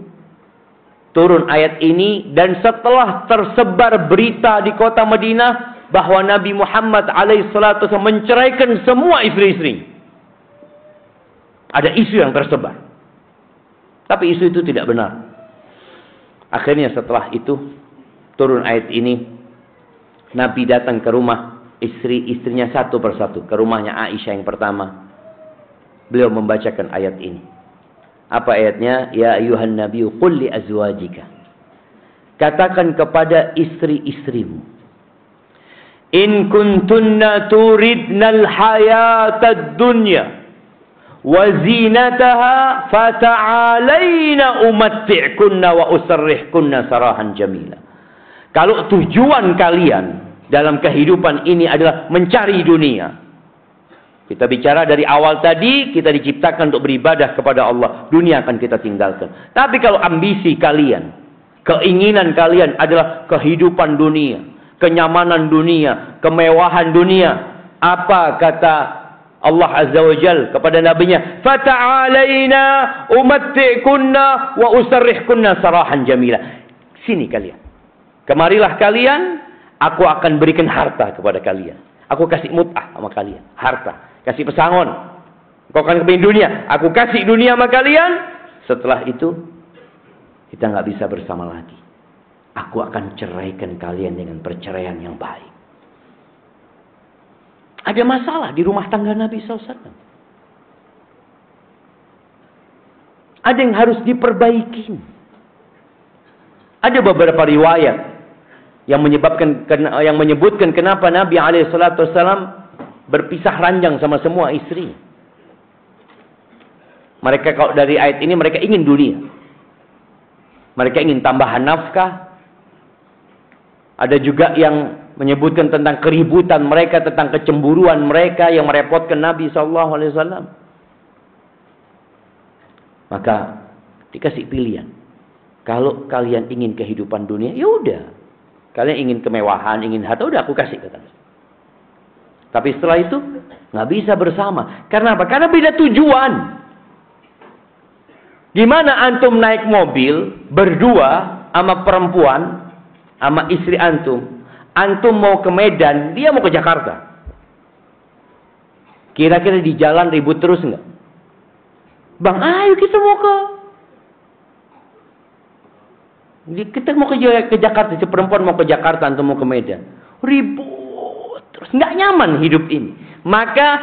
A: turun ayat ini. Dan setelah tersebar berita di kota Madinah, bahwa Nabi Muhammad SAW menceraikan semua istri-istri. Ada isu yang tersebar. Tapi isu itu tidak benar. Akhirnya setelah itu turun ayat ini. Nabi datang ke rumah istrinya satu persatu. Ke rumahnya Aisyah yang pertama. Beliau membacakan ayat ini. Apa ayatnya? Ya ayuhan nabiyyu qul li azwajika. Katakan kepada istri-istrimu. In kuntunna turidnal hayatad dunya wa zinataha fata'alaina umatti'kunna wa usarrihkunna sarahan jamila. Kalau tujuan kalian dalam kehidupan ini adalah mencari dunia. Kita bicara dari awal tadi, kita diciptakan untuk beribadah kepada Allah. Dunia akan kita tinggalkan. Tapi kalau ambisi kalian, keinginan kalian adalah kehidupan dunia, kenyamanan dunia, kemewahan dunia. Apa kata Allah Azza wa Jal kepada nabinya? Fata'alaina umatti'kunna wa usarrihkunna sarahan jamila. Sini kalian. Kemarilah kalian, aku akan berikan harta kepada kalian. Aku kasih mut'ah sama kalian. Harta. Kasih pesangon. Kau akan kepingin dunia. Aku kasih dunia sama kalian. Setelah itu, kita nggak bisa bersama lagi. Aku akan ceraikan kalian dengan perceraian yang baik. Ada masalah di rumah tangga Nabi SAW. Ada yang harus diperbaiki. Ada beberapa riwayat yang menyebutkan kenapa Nabi SAW berpisah ranjang sama semua istri. Mereka kalau dari ayat ini mereka ingin dunia. Mereka ingin tambahan nafkah. Ada juga yang menyebutkan tentang keributan mereka, tentang kecemburuan mereka yang merepotkan Nabi SAW. Maka dikasih pilihan. Kalau kalian ingin kehidupan dunia, ya udah. Kalian ingin kemewahan, ingin harta, udah aku kasih kata. Tapi setelah itu nggak bisa bersama. Karena apa? Karena beda tujuan. Gimana antum naik mobil berdua sama perempuan, sama istri antum. Antum mau ke Medan, dia mau ke Jakarta. Kira-kira di jalan ribut terus nggak? Bang, ayo kita mau ke Jakarta. Si perempuan mau ke Jakarta, antum mau ke Medan. Ribut terus, nggak nyaman hidup ini. Maka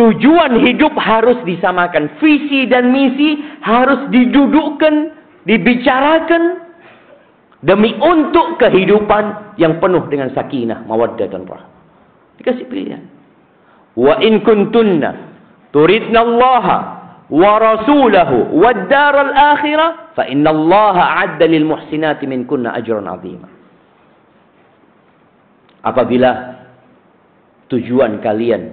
A: tujuan hidup harus disamakan. Visi dan misi harus didudukkan, dibicarakan demi untuk kehidupan yang penuh dengan sakinah, mawaddah dan rahmah. Dikasih pilihan. Wa in kuntunna turidna Allah wa rasulahu wad daral akhirah fa innallaha 'adda lil muhsinati minkunna ajran 'azima. Apabila tujuan kalian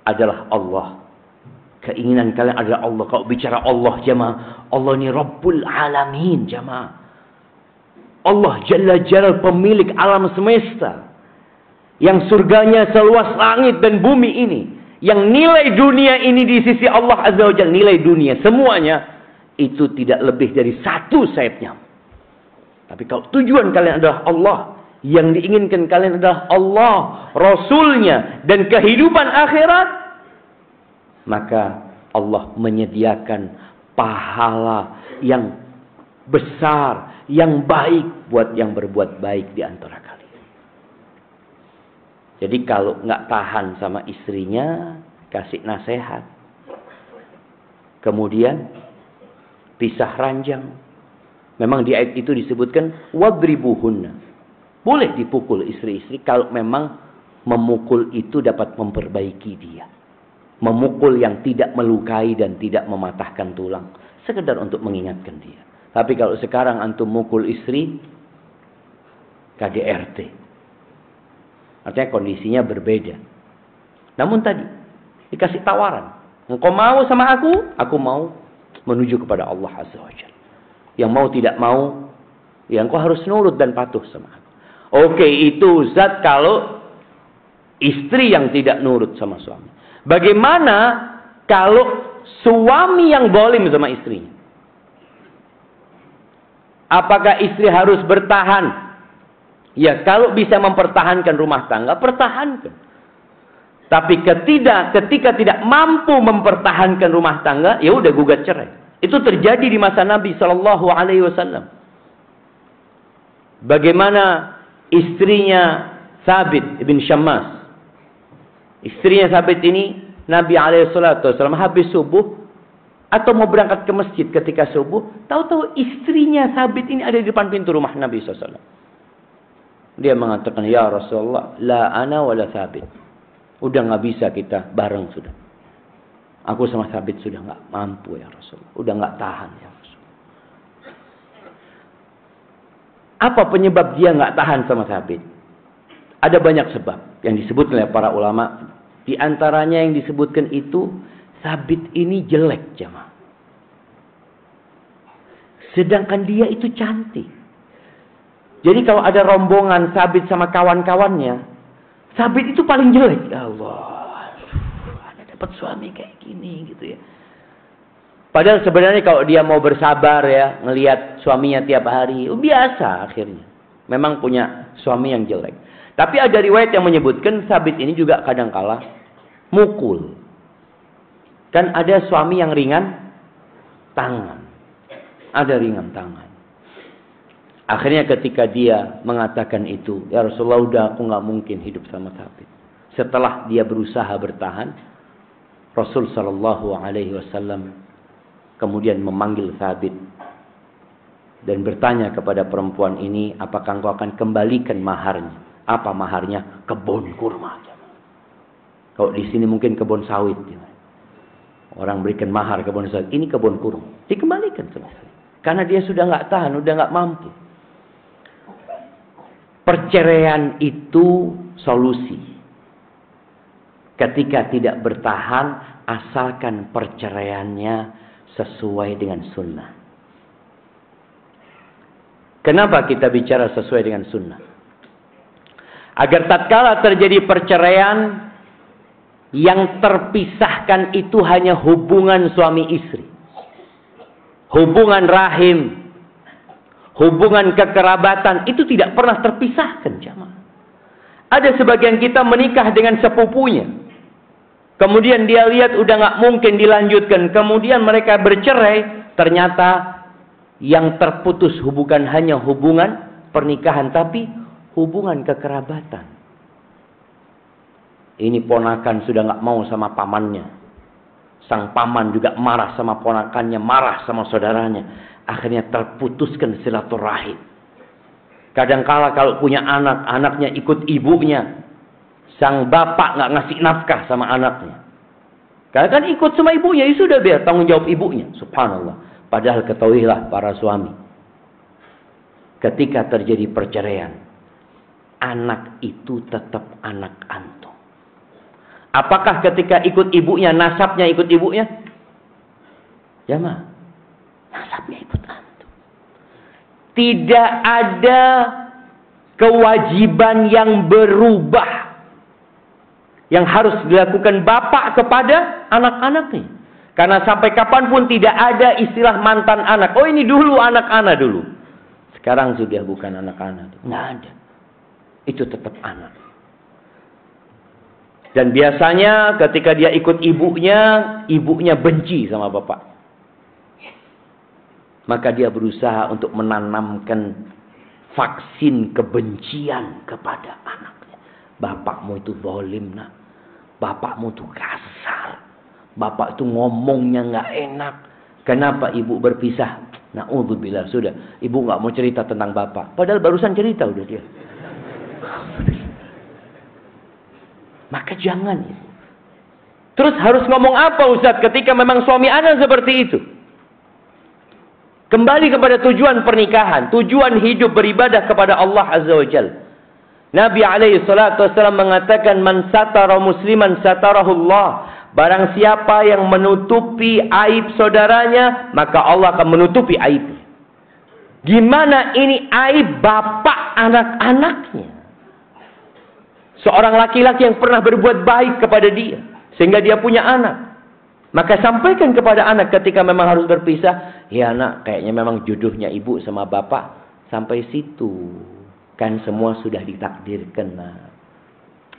A: adalah Allah, keinginan kalian adalah Allah. Kalau bicara Allah jemaah, Allah ini Rabbul Alamin jemaah. Allah Jalla Jalal pemilik alam semesta. Yang surganya seluas langit dan bumi ini. Yang nilai dunia ini di sisi Allah Azza wa Jalla. Nilai dunia semuanya. Itu tidak lebih dari satu sayap nyamuk. Tapi kalau tujuan kalian adalah Allah. Yang diinginkan kalian adalah Allah. Rasulnya. Dan kehidupan akhirat. Maka Allah menyediakan pahala yang besar, yang baik buat yang berbuat baik di antara kalian. Jadi kalau nggak tahan sama istrinya, kasih nasihat. Kemudian pisah ranjang. Memang di ayat itu disebutkan wadribuhunna. Boleh dipukul istri-istri kalau memang memukul itu dapat memperbaiki dia. Memukul yang tidak melukai dan tidak mematahkan tulang. Sekedar untuk mengingatkan dia. Tapi kalau sekarang antum mukul istri, KDRT. Artinya kondisinya berbeda. Namun tadi, dikasih tawaran. Engkau mau sama aku mau menuju kepada Allah Azza wa Jalla. Yang mau tidak mau, ya engkau harus nurut dan patuh sama aku. Oke, itu zat kalau istri yang tidak nurut sama suami. Bagaimana kalau suami yang zalim sama istrinya? Apakah istri harus bertahan? Ya, kalau bisa mempertahankan rumah tangga, pertahankan. Tapi ketika tidak mampu mempertahankan rumah tangga, ya udah gugat cerai. Itu terjadi di masa Nabi Shallallahu Alaihi Wasallam. Bagaimana istrinya Thabit ibn Syammas. Istrinya Thabit ini, Nabi Alaihi Wasallam habis subuh atau mau berangkat ke masjid ketika subuh, tahu-tahu istrinya Thabit ini ada di depan pintu rumah Nabi SAW. Dia mengatakan, ya Rasulullah, la ana wala Thabit. Udah nggak bisa kita bareng sudah. Aku sama Thabit sudah nggak mampu ya Rasulullah. Udah nggak tahan ya Rasulullah. Apa penyebab dia nggak tahan sama Thabit? Ada banyak sebab yang disebut oleh para ulama. Di antaranya yang disebutkan itu, Thabit ini jelek jemaah. Sedangkan dia itu cantik. Jadi kalau ada rombongan Thabit sama kawan-kawannya, Thabit itu paling jelek. Ya Allah, ada dapat suami kayak gini gitu ya. Padahal sebenarnya kalau dia mau bersabar ya, ngelihat suaminya tiap hari, biasa akhirnya. Memang punya suami yang jelek. Tapi ada riwayat yang menyebutkan Thabit ini juga kadangkala mukul. Kan ada suami yang ringan tangan. Ada ringan tangan. Akhirnya ketika dia mengatakan itu, ya Rasulullah udah aku nggak mungkin hidup sama Thabit. Setelah dia berusaha bertahan, Rasul Shallallahu Alaihi Wasallam kemudian memanggil Thabit dan bertanya kepada perempuan ini, apakah engkau akan kembalikan maharnya? Apa maharnya? Kebun kurma. Kalau di sini mungkin kebun sawit. Orang berikan mahar kebun sawit, ini kebun kurma. Dikembalikan selesai. Karena dia sudah nggak tahan, udah nggak mampu. Perceraian itu solusi. Ketika tidak bertahan, asalkan perceraiannya sesuai dengan sunnah. Kenapa kita bicara sesuai dengan sunnah? Agar tatkala terjadi perceraian, yang terpisahkan itu hanya hubungan suami istri. Hubungan rahim. Hubungan kekerabatan itu tidak pernah terpisahkan jamaah. Ada sebagian kita menikah dengan sepupunya. Kemudian dia lihat udah nggak mungkin dilanjutkan. Kemudian mereka bercerai. Ternyata yang terputus bukan hanya hubungan pernikahan, tapi hubungan kekerabatan. Ini ponakan sudah nggak mau sama pamannya. Sang paman juga marah sama ponakannya, marah sama saudaranya. Akhirnya terputuskan silaturahim. Kadangkala kalau punya anak, anaknya ikut ibunya. Sang bapak nggak ngasih nafkah sama anaknya. Karena kan ikut sama ibunya, ya sudah biar tanggung jawab ibunya. Subhanallah. Padahal ketahuilah para suami. Ketika terjadi perceraian, anak itu tetap anak antum. Apakah ketika ikut ibunya, nasabnya ikut ibunya? Ya mah. Nasabnya ikut antum. Tidak ada kewajiban yang berubah. Yang harus dilakukan bapak kepada anak-anaknya. Karena sampai kapanpun tidak ada istilah mantan anak. Oh ini dulu anak-anak dulu. Sekarang sudah bukan anak-anak. Nggak ada. Itu tetap anak. Dan biasanya ketika dia ikut ibunya benci sama bapak. Maka dia berusaha untuk menanamkan vaksin kebencian kepada anaknya. Bapakmu itu zalim nak. Bapakmu itu kasar. Bapak itu ngomongnya nggak enak. Kenapa ibu berpisah? Na'udzubillah, sudah. Ibu nggak mau cerita tentang bapak. Padahal barusan cerita udah dia. Maka jangan. Terus harus ngomong apa Ustaz ketika memang suami anak seperti itu? Kembali kepada tujuan pernikahan. Tujuan hidup beribadah kepada Allah Azza wa Jalla. Nabi SAW mengatakan, man satara musliman satarahullah. Barang siapa yang menutupi aib saudaranya, maka Allah akan menutupi aibnya. Gimana ini aib bapak anak-anaknya? Seorang laki-laki yang pernah berbuat baik kepada dia, sehingga dia punya anak. Maka sampaikan kepada anak ketika memang harus berpisah. Ya anak, kayaknya memang jodohnya ibu sama bapak sampai situ. Kan semua sudah ditakdirkan. Nah.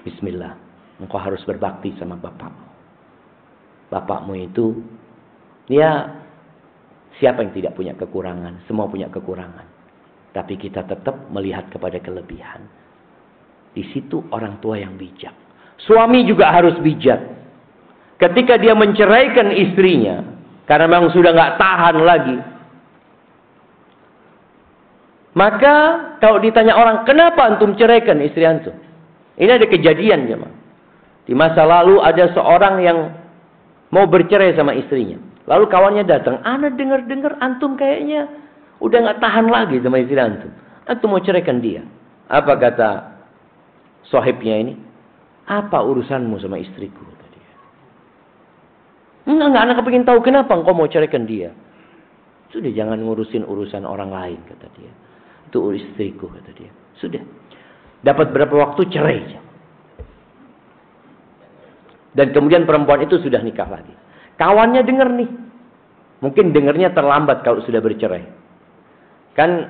A: Bismillah. engkau harus berbakti sama bapakmu. Bapakmu itu, dia siapa yang tidak punya kekurangan? Semua punya kekurangan. Tapi kita tetap melihat kepada kelebihan. Di situ orang tua yang bijak. Suami juga harus bijak. Ketika dia menceraikan istrinya, karena memang sudah nggak tahan lagi, maka kalau ditanya orang, kenapa antum ceraikan istri antum? Ini ada kejadian jemaah. Di masa lalu ada seorang yang mau bercerai sama istrinya. Lalu kawannya datang, ana dengar-dengar antum kayaknya udah nggak tahan lagi sama istri antum. Antum mau ceraikan dia. Apa kata sahibnya ini? Apa urusanmu sama istriku? Kata dia. Enggak, anak kepingin tahu kenapa engkau mau ceraikan dia. Sudah, jangan ngurusin urusan orang lain, kata dia. Itu istriku, kata dia. Sudah. Dapat berapa waktu cerai. Dan kemudian perempuan itu sudah nikah lagi. Kawannya dengar nih. Mungkin dengarnya terlambat kalau sudah bercerai. Kan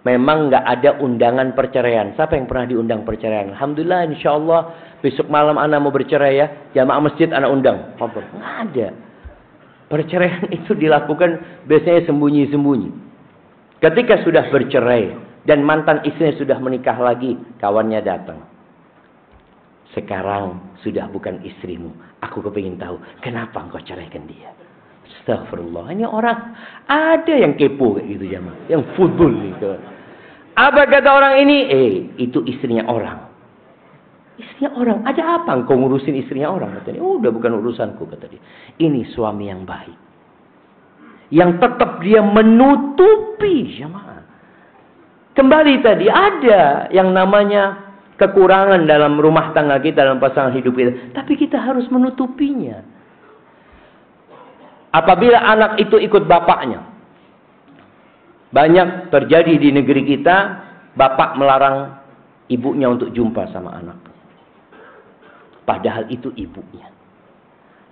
A: memang nggak ada undangan perceraian. Siapa yang pernah diundang perceraian? Alhamdulillah, insya Allah besok malam anak mau bercerai ya. Jamaah masjid anak undang. Nggak ada. Perceraian itu dilakukan biasanya sembunyi-sembunyi. Ketika sudah bercerai dan mantan istrinya sudah menikah lagi, kawannya datang. Sekarang sudah bukan istrimu. Aku kepingin tahu kenapa engkau ceraikan dia. Astagfirullah. Ini orang ada yang kepo kayak gitu jamaah, yang football gitu. Apa kata orang ini? Itu istrinya orang. Istrinya orang. Ada apa engkau ngurusin istrinya orang? Kata dia. Oh, udah bukan urusanku, kata dia. Ini suami yang baik. Yang tetap dia menutupi jamaah. Kembali tadi ada yang namanya kekurangan dalam rumah tangga kita, dalam pasangan hidup kita. Tapi kita harus menutupinya. Apabila anak itu ikut bapaknya. Banyak terjadi di negeri kita, bapak melarang ibunya untuk jumpa sama anak. Padahal itu ibunya.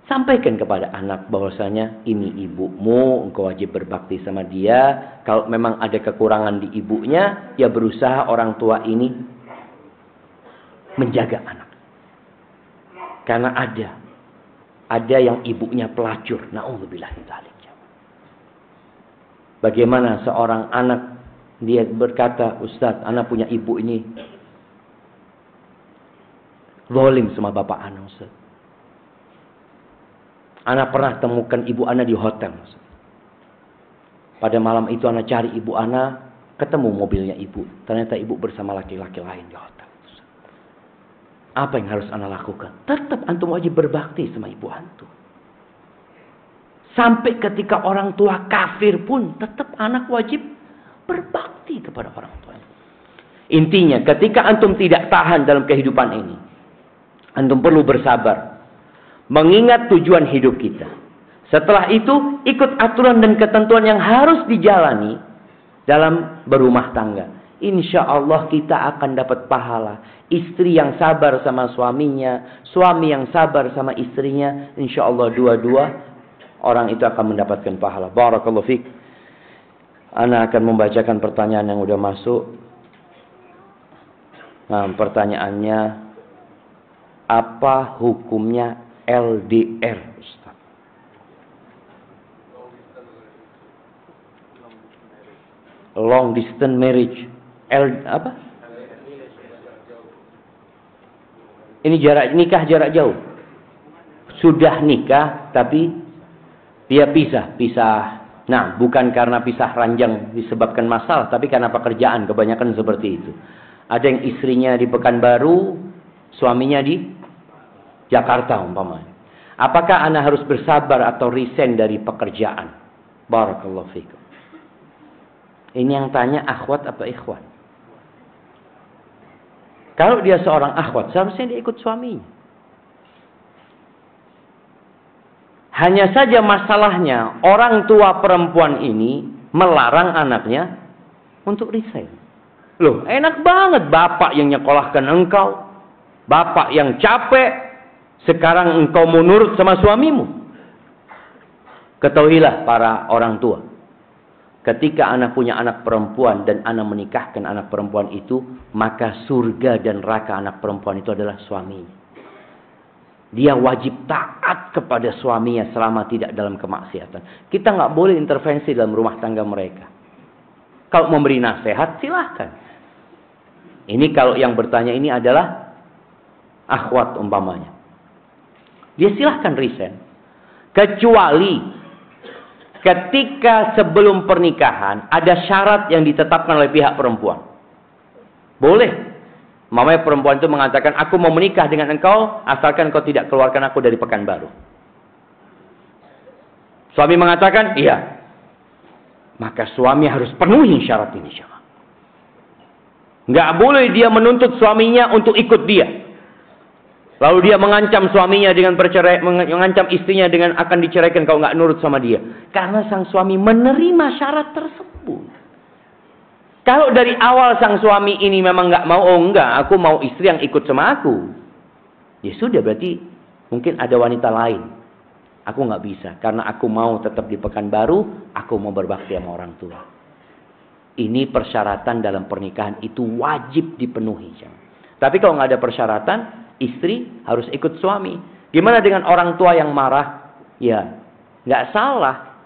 A: Sampaikan kepada anak bahwasanya ini ibumu, engkau wajib berbakti sama dia. Kalau memang ada kekurangan di ibunya, ya berusaha orang tua ini menjaga anak. Karena ada yang ibunya pelacur. Na'udzubillah min dzalik. Bagaimana seorang anak dia berkata, Ustaz, anak punya ibu ini zalim sama bapak anak, Ustaz. Anak pernah temukan ibu anak di hotel, Ustaz. Pada malam itu anak cari ibu anak, ketemu mobilnya ibu. Ternyata ibu bersama laki-laki lain di hotel. Ustaz. Apa yang harus anak lakukan? Tetap antum wajib berbakti sama ibu antum. Sampai ketika orang tua kafir pun tetap anak wajib berbakti kepada orang tua. Intinya ketika antum tidak tahan dalam kehidupan ini, antum perlu bersabar. Mengingat tujuan hidup kita. Setelah itu ikut aturan dan ketentuan yang harus dijalani dalam berumah tangga. Insya Allah kita akan dapat pahala. Istri yang sabar sama suaminya, suami yang sabar sama istrinya, insya Allah dua-dua orang itu akan mendapatkan pahala. Barakallahu fiik. Ana akan membacakan pertanyaan yang udah masuk. Nah, pertanyaannya, apa hukumnya LDR, Ustaz? Long distance marriage. Apa? Ini nikah jarak jauh. Sudah nikah tapi dia pisah. Nah, bukan karena pisah ranjang disebabkan masalah, tapi karena pekerjaan, kebanyakan seperti itu. Ada yang istrinya di Pekanbaru, suaminya di Jakarta umpamanya. Apakah Anda harus bersabar atau resign dari pekerjaan? Barakallahu fikum. Ini yang tanya akhwat apa ikhwan? Kalau dia seorang akhwat, seharusnya dia ikut suaminya. Hanya saja masalahnya, orang tua perempuan ini melarang anaknya untuk resign. Loh, enak banget bapak yang nyekolahkan engkau. Bapak yang capek. Sekarang engkau mau nurut sama suamimu. Ketahuilah para orang tua. ketika anak punya anak perempuan dan anak menikahkan anak perempuan itu, maka surga dan neraka anak perempuan itu adalah suaminya. Dia wajib taat kepada suaminya selama tidak dalam kemaksiatan. Kita nggak boleh intervensi dalam rumah tangga mereka. Kalau memberi nasihat, silahkan. Ini kalau yang bertanya ini adalah akhwat umpamanya. Dia silahkan resign. Kecuali ketika sebelum pernikahan ada syarat yang ditetapkan oleh pihak perempuan. Boleh. Mamanya perempuan itu mengatakan, aku mau menikah dengan engkau asalkan engkau tidak keluarkan aku dari Pekanbaru. Suami mengatakan, iya. Maka suami harus penuhi syarat ini. Nggak boleh dia menuntut suaminya untuk ikut dia. Lalu dia mengancam suaminya dengan mengancam istrinya dengan akan diceraikan kalau nggak nurut sama dia. Karena sang suami menerima syarat tersebut. Kalau dari awal sang suami ini memang nggak mau, oh enggak, aku mau istri yang ikut sama aku. Ya sudah, berarti mungkin ada wanita lain. Aku nggak bisa, karena aku mau tetap di Pekanbaru, aku mau berbakti sama orang tua. Ini persyaratan dalam pernikahan itu wajib dipenuhi. Tapi kalau nggak ada persyaratan, istri harus ikut suami. Gimana dengan orang tua yang marah? Ya, nggak salah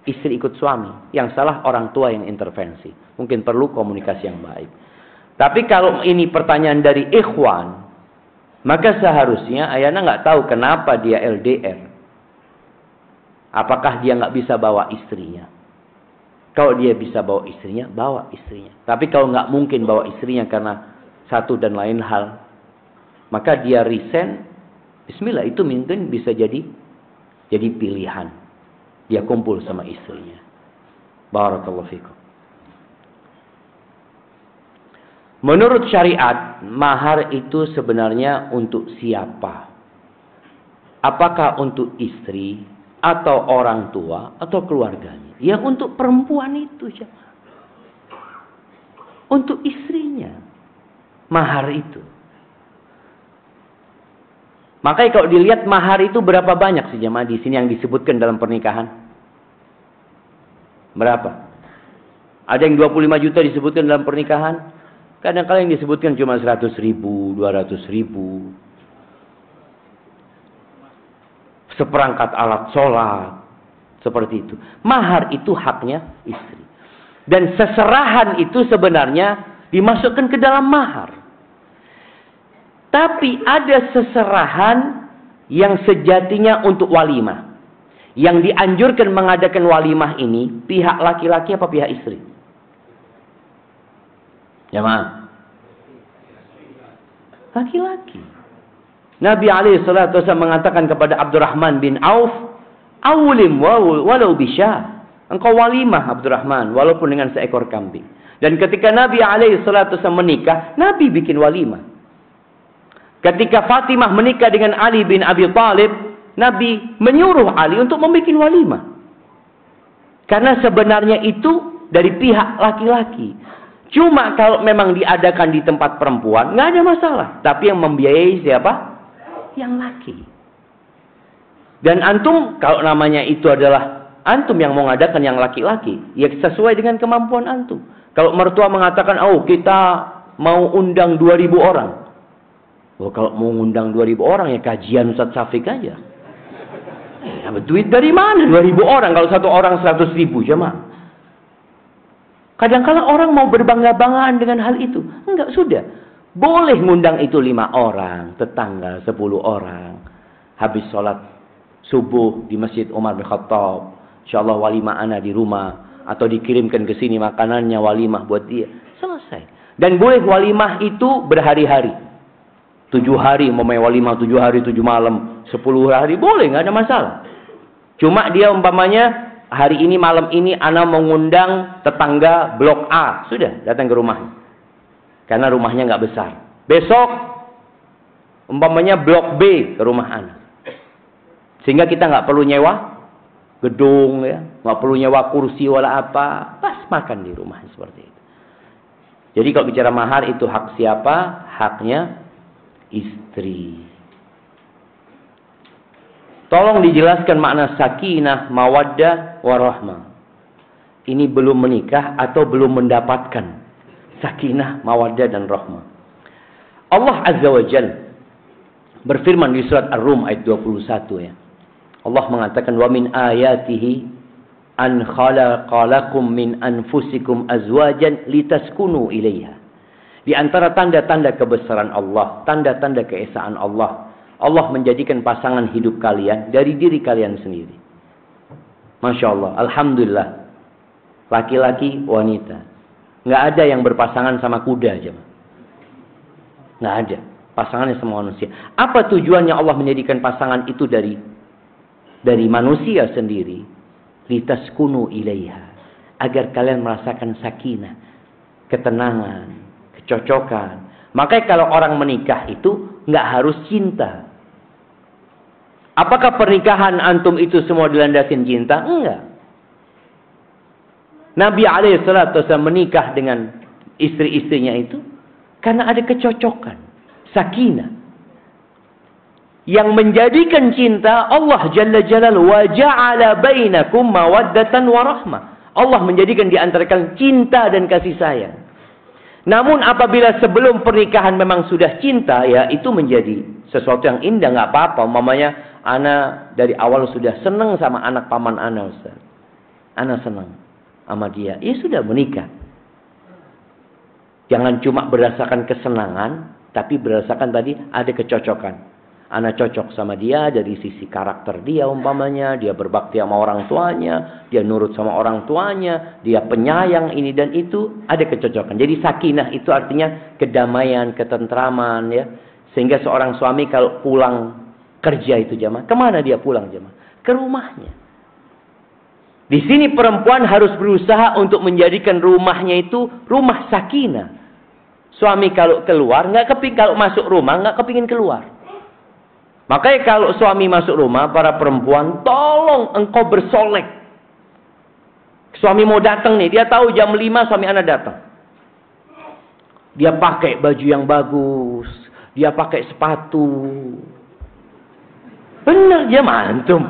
A: istri ikut suami. Yang salah orang tua yang intervensi. Mungkin perlu komunikasi yang baik. Tapi kalau ini pertanyaan dari ikhwan, maka seharusnya Ayana nggak tahu kenapa dia LDR. Apakah dia nggak bisa bawa istrinya? Kalau dia bisa bawa istrinya, bawa istrinya. Tapi kalau nggak mungkin bawa istrinya karena satu dan lain hal, maka dia resign. Bismillah, itu mungkin bisa jadi pilihan. Dia kumpul sama istrinya. Barakallahu fikum. Menurut syariat, mahar itu sebenarnya untuk siapa? Apakah untuk istri atau orang tua atau keluarganya? Ya untuk perempuan itu, untuk istrinya. Mahar itu. Makanya kalau dilihat mahar itu berapa banyak sih jemaah di sini yang disebutkan dalam pernikahan? Berapa? Ada yang 25 juta disebutkan dalam pernikahan. Kadang-kadang yang disebutkan cuma 100 ribu, 200 ribu. Seperangkat alat sholat. Seperti itu. Mahar itu haknya istri. Dan seserahan itu sebenarnya dimasukkan ke dalam mahar. Tapi ada seserahan yang sejatinya untuk walimah. Yang dianjurkan mengadakan walimah ini pihak laki-laki apa pihak istri? Ya maaf. Laki-laki. Nabi SAW mengatakan kepada Abdurrahman bin Auf, "Awlim walau bisyah." Engkau walimah Abdurrahman walaupun dengan seekor kambing. Dan ketika Nabi SAW menikah, Nabi bikin walimah. Ketika Fatimah menikah dengan Ali bin Abi Thalib, Nabi menyuruh Ali untuk membuat walimah. Karena sebenarnya itu dari pihak laki-laki. Cuma kalau memang diadakan di tempat perempuan, nggak ada masalah. Tapi yang membiayai siapa? Yang laki. Dan antum, kalau namanya itu adalah antum yang mau mengadakan yang laki-laki, ya sesuai dengan kemampuan antum. Kalau mertua mengatakan, oh kita mau undang 2.000 orang. Oh, kalau mau undang 2.000 orang ya kajian Ustaz Syafiq aja. Ya, duit dari mana 2.000 orang kalau satu orang 100.000 jemaah? Kadang-kadang orang mau berbangga-banggaan dengan hal itu. Enggak, sudah. Boleh ngundang itu 5 orang, tetangga 10 orang. Habis sholat subuh di Masjid Umar bin Khattab, insyaallah walimah ana di rumah atau dikirimkan ke sini makanannya walimah buat dia. Selesai. Dan boleh walimah itu berhari-hari. 7 hari, mau main walimah 7 hari, 7 malam, 10 hari, boleh, nggak ada masalah. Cuma dia umpamanya, hari ini, malam ini, ana mengundang tetangga blok A. Sudah, datang ke rumahnya. Karena rumahnya nggak besar. Besok, umpamanya blok B ke rumah ana. Sehingga kita nggak perlu nyewa gedung, ya, nggak perlu nyewa kursi wala apa. Pas makan di rumah, seperti itu. Jadi kalau bicara mahar itu hak siapa? Haknya istri. Tolong dijelaskan makna sakinah, mawaddah, warahmah. ini belum menikah atau belum mendapatkan sakinah, mawaddah dan rahmah. Allah Azza wa Jalla berfirman di surat Ar-Rum ayat 21 ya. Allah mengatakan wa min ayatihi an khalaqalakum min anfusikum azwajan litaskunu ilaiha. Di antara tanda-tanda kebesaran Allah, tanda-tanda keesaan Allah, Allah menjadikan pasangan hidup kalian dari diri kalian sendiri. Masya Allah, alhamdulillah. Laki-laki, wanita. Nggak ada yang berpasangan sama kuda aja. Nggak ada. Pasangannya semua manusia. Apa tujuannya Allah menjadikan pasangan itu dari manusia sendiri? Litaskunu ilaiha. Agar kalian merasakan sakinah, ketenangan, kecocokan. Makanya kalau orang menikah itu nggak harus cinta. Apakah pernikahan antum itu semua dilandasin cinta? Enggak. Nabi SAW menikah dengan istri-istrinya itu karena ada kecocokan, sakinah. Yang menjadikan cinta Allah Jalla Jalaluhu wa ja'ala bainakum mawaddatan wa rahmah. Allah menjadikan di antara kalian cinta dan kasih sayang. Namun apabila sebelum pernikahan memang sudah cinta, ya itu menjadi sesuatu yang indah, nggak apa-apa. Umpamanya ana dari awal sudah senang sama anak paman ana, Ustaz. Ana senang sama dia. Ya sudah menikah. Jangan cuma berdasarkan kesenangan, tapi berdasarkan tadi ada kecocokan. Ana cocok sama dia dari sisi karakter dia umpamanya, dia berbakti sama orang tuanya, dia nurut sama orang tuanya, dia penyayang ini dan itu, ada kecocokan. Jadi sakinah itu artinya kedamaian, ketentraman ya. Sehingga seorang suami kalau pulang kerja itu jamaah, kemana dia pulang jamaah? Ke rumahnya. Di sini perempuan harus berusaha untuk menjadikan rumahnya itu rumah sakinah. Suami kalau keluar, kalau masuk rumah nggak kepingin keluar. Makanya kalau suami masuk rumah, para perempuan, tolong engkau bersolek. Suami mau datang nih, dia tahu jam 5 suami anak datang. Dia pakai baju yang bagus, dia pakai sepatu. Benar dia antum.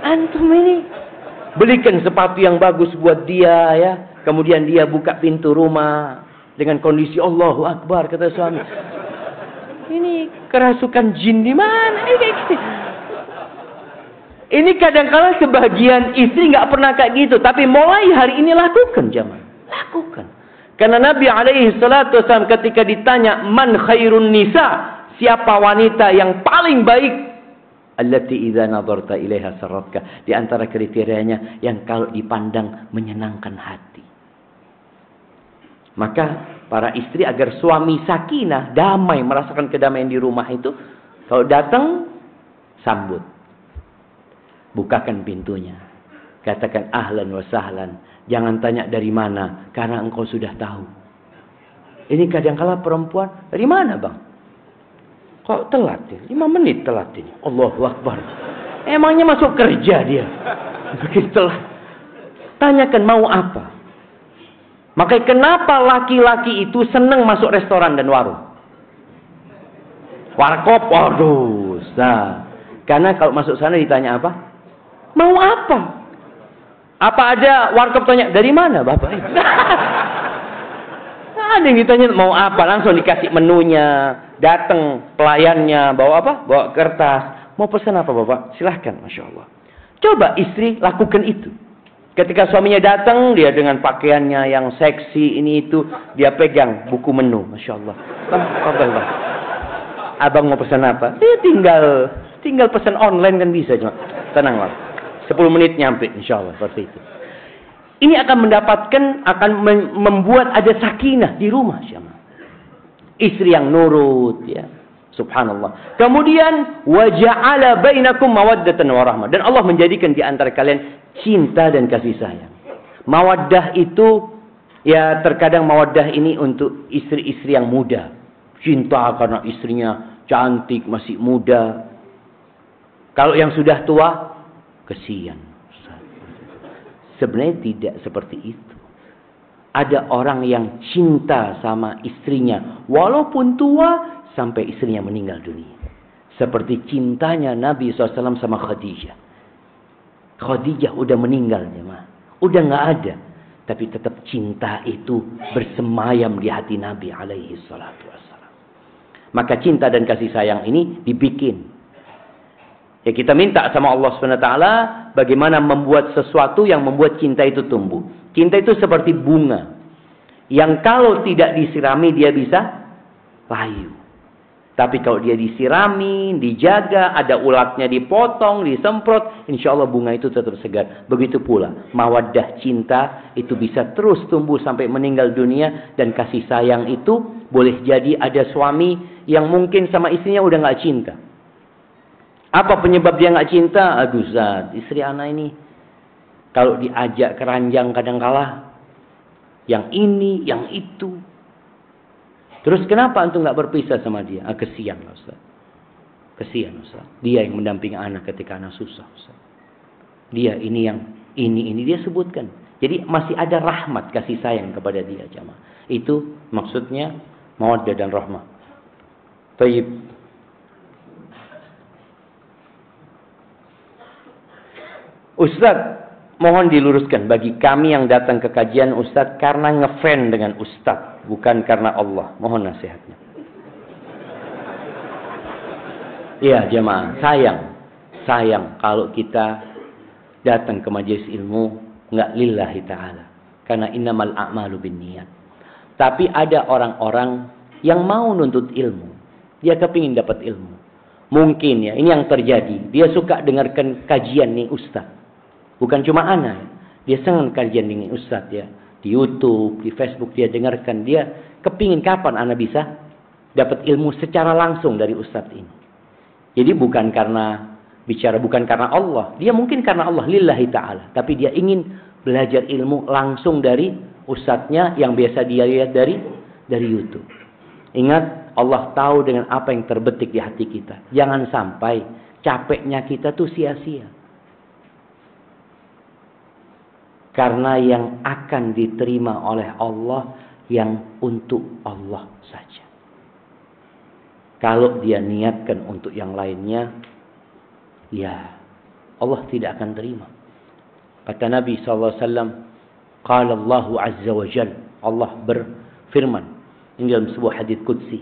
A: Antum ini belikan sepatu yang bagus buat dia ya. Kemudian dia buka pintu rumah dengan kondisi Allahu Akbar kata suami. Ini kerasukan jin di mana? Ini kadang-kala sebagian istri nggak pernah kayak gitu, tapi mulai hari ini lakukan jamaah. Lakukan. Karena Nabi SAW ketika ditanya man khairun nisa, siapa wanita yang paling baik? Allati idza nadarta ilaiha sarratka. Di antara kriterianya yang kalau dipandang menyenangkan hati. Maka para istri agar suami sakinah, damai, merasakan kedamaian di rumah itu, kalau datang, sambut. Bukakan pintunya. Katakan ahlan wa sahlan. Jangan tanya dari mana, karena engkau sudah tahu. Ini kadang-kala perempuan, dari mana bang? Kok telat ya? 5 menit telat ini. Allahu Akbar. Emangnya masuk kerja dia? Begitu telat. Tanyakan mau apa? Makanya kenapa laki-laki itu senang masuk restoran dan warung? Warkop, waduh. Nah, karena kalau masuk sana ditanya apa? Mau apa? Apa ada warkop tanya, dari mana bapak? Ada yang ditanya mau apa? Langsung dikasih menunya. Datang pelayannya, bawa apa? Bawa kertas. Mau pesan apa bapak? Silahkan, Masya Allah. Coba istri lakukan itu. Ketika suaminya datang, dia dengan pakaiannya yang seksi, ini itu, dia pegang buku menu. Masya Allah. Abang mau pesan apa? Dia tinggal pesan online kan bisa. Cuma tenanglah. 10 menit nyampe, insya Allah. Seperti itu. Ini akan membuat ada sakinah di rumah. Istri yang nurut. Ya. Subhanallah. Kemudian, waja'ala bainakum mawaddatan wa rahmah. Dan Allah menjadikan di antara kalian cinta dan kasih sayang. Mawaddah itu, ya terkadang mawaddah ini untuk istri-istri yang muda. Cinta karena istrinya cantik, masih muda. Kalau yang sudah tua, kesian. Sebenarnya tidak seperti itu. Ada orang yang cinta sama istrinya, walaupun tua, sampai istrinya meninggal dunia. Seperti cintanya Nabi SAW sama Khadijah. Khadijah udah meninggal jemaah. Udah nggak ada. Tapi tetap cinta itu bersemayam di hati Nabi alaihi salatu wassalam. Maka cinta dan kasih sayang ini dibikin. Ya kita minta sama Allah SWT bagaimana membuat sesuatu yang membuat cinta itu tumbuh. Cinta itu seperti bunga. Yang kalau tidak disirami dia bisa layu. Tapi kalau dia disirami, dijaga, ada ulatnya dipotong, disemprot, insya Allah bunga itu tetap segar. Begitu pula, mawaddah cinta itu bisa terus tumbuh sampai meninggal dunia. Dan kasih sayang itu boleh jadi ada suami yang mungkin sama istrinya udah nggak cinta. Apa penyebab dia nggak cinta? Aduh Zat, istri anak ini kalau diajak keranjang kadang-kala yang ini, yang itu. Terus kenapa antum nggak berpisah sama dia? Kesian Ustaz. Kesian Ustaz. Dia yang mendampingi anak ketika anak susah Ustaz. Dia ini yang ini dia sebutkan. Jadi masih ada rahmat kasih sayang kepada dia jamaah. Itu maksudnya mawaddah dan rahmah. Baik. Ustaz, mohon diluruskan bagi kami yang datang ke kajian Ustaz karena ngefan dengan Ustaz, bukan karena Allah. Mohon nasihatnya. Iya jemaah, sayang kalau kita datang ke majelis ilmu nggak lillahi ta'ala. Karena innamal a'malu binniyat. Tapi ada orang-orang yang mau nuntut ilmu. Dia kepingin dapat ilmu. Mungkin ya, ini yang terjadi. Dia suka dengarkan kajian nih Ustaz. Bukan cuma anak. Dia senang kajian dengan Ustaz ya. Di YouTube, di Facebook dia dengarkan. Dia kepingin kapan anak bisa dapat ilmu secara langsung dari Ustaz ini. Jadi bukan karena Allah. Dia mungkin karena Allah lillahi ta'ala. Tapi dia ingin belajar ilmu langsung dari Ustaznya yang biasa dia lihat dari YouTube. Ingat, Allah tahu dengan apa yang terbetik di hati kita. Jangan sampai capeknya kita tuh sia-sia. Karena yang akan diterima oleh Allah yang untuk Allah saja. Kalau dia niatkan untuk yang lainnya, ya Allah tidak akan terima. Kata Nabi SAW, Qala Allahu Azza wa Jal, Allah berfirman, ini dalam sebuah hadits qudsi,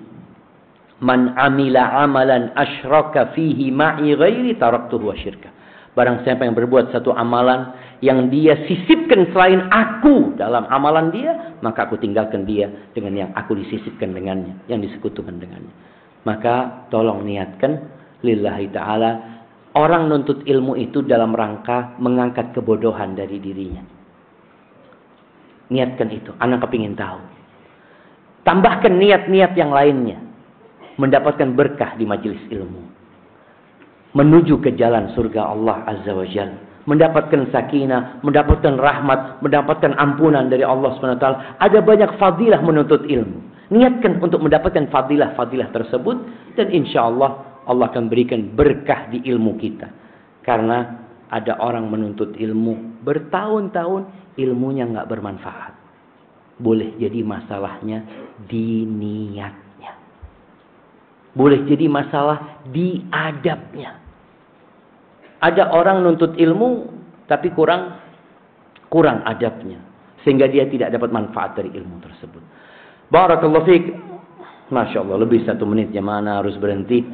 A: Man amila amalan asyraka fihi ma'i ghairi taraktuhu wa syirka. Barang siapa yang berbuat satu amalan yang dia sisipkan selain aku dalam amalan dia, maka aku tinggalkan dia dengan yang aku disisipkan dengannya, yang disekutukan dengannya. Maka tolong niatkan lillahi ta'ala. Orang nuntut ilmu itu dalam rangka mengangkat kebodohan dari dirinya. Niatkan itu, anak kepingin tahu. Tambahkan niat-niat yang lainnya. Mendapatkan berkah di majelis ilmu. Menuju ke jalan surga Allah Azza wa Jalla. Mendapatkan sakinah, mendapatkan rahmat, mendapatkan ampunan dari Allah SWT. Ada banyak fadilah menuntut ilmu. Niatkan untuk mendapatkan fadilah-fadilah tersebut. Dan insya Allah, Allah akan berikan berkah di ilmu kita. Karena ada orang menuntut ilmu bertahun-tahun, ilmunya nggak bermanfaat. Boleh jadi masalahnya di niatnya. Boleh jadi masalah di adabnya. Ada orang nuntut ilmu tapi kurang adabnya. Sehingga dia tidak dapat manfaat dari ilmu tersebut. Barakallahu fiik. Masya Allah, lebih 1 menit ya, mana harus berhenti.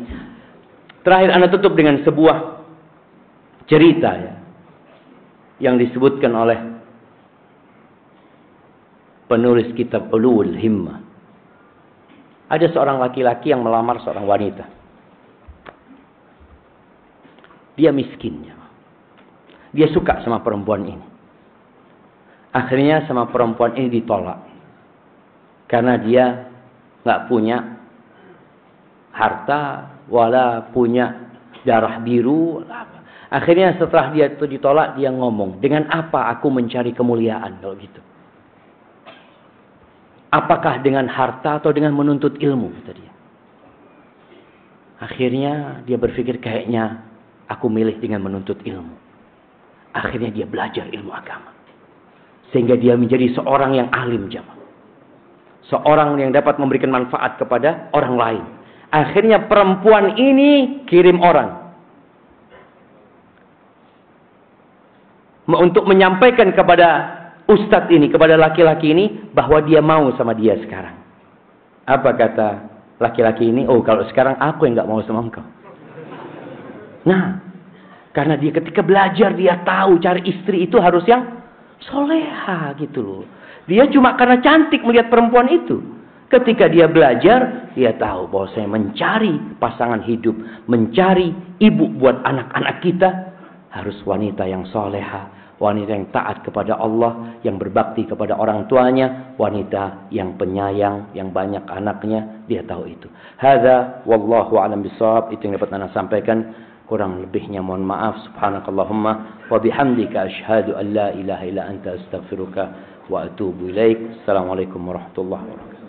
A: Terakhir Anda tutup dengan sebuah cerita ya, yang disebutkan oleh penulis kitab Ulul Himmah. Ada seorang laki-laki yang melamar seorang wanita. Dia miskin. Dia suka sama perempuan ini. Akhirnya sama perempuan ini ditolak. Karena dia nggak punya harta, wala punya darah biru. Akhirnya setelah dia itu ditolak, dia ngomong, dengan apa aku mencari kemuliaan kalau gitu? Apakah dengan harta atau dengan menuntut ilmu? Kata dia. Akhirnya dia berpikir kayaknya aku milih dengan menuntut ilmu. Akhirnya dia belajar ilmu agama. Sehingga dia menjadi seorang yang alim jamaah. Seorang yang dapat memberikan manfaat kepada orang lain. Akhirnya perempuan ini kirim orang. Untuk menyampaikan kepada ustadz ini, kepada laki-laki ini, bahwa dia mau sama dia sekarang. Apa kata laki-laki ini? Oh, kalau sekarang aku yang nggak mau sama engkau. Nah, karena dia ketika belajar, dia tahu cari istri itu harus yang soleha gitu loh. Dia cuma karena cantik melihat perempuan itu. Ketika dia belajar, dia tahu bahwa saya mencari pasangan hidup, mencari ibu buat anak-anak kita, harus wanita yang soleha, wanita yang taat kepada Allah, yang berbakti kepada orang tuanya, wanita yang penyayang, yang banyak anaknya. Dia tahu itu. Hadza wallahu a'lam bishawab. Itu yang dapat Ana sampaikan. Kurang lebihnya mohon maaf. Subhanakallahumma wa bihamdika asyhadu an la ilaha illa anta astaghfiruka wa atubu ilaik. Assalamualaikum warahmatullahi wabarakatuh.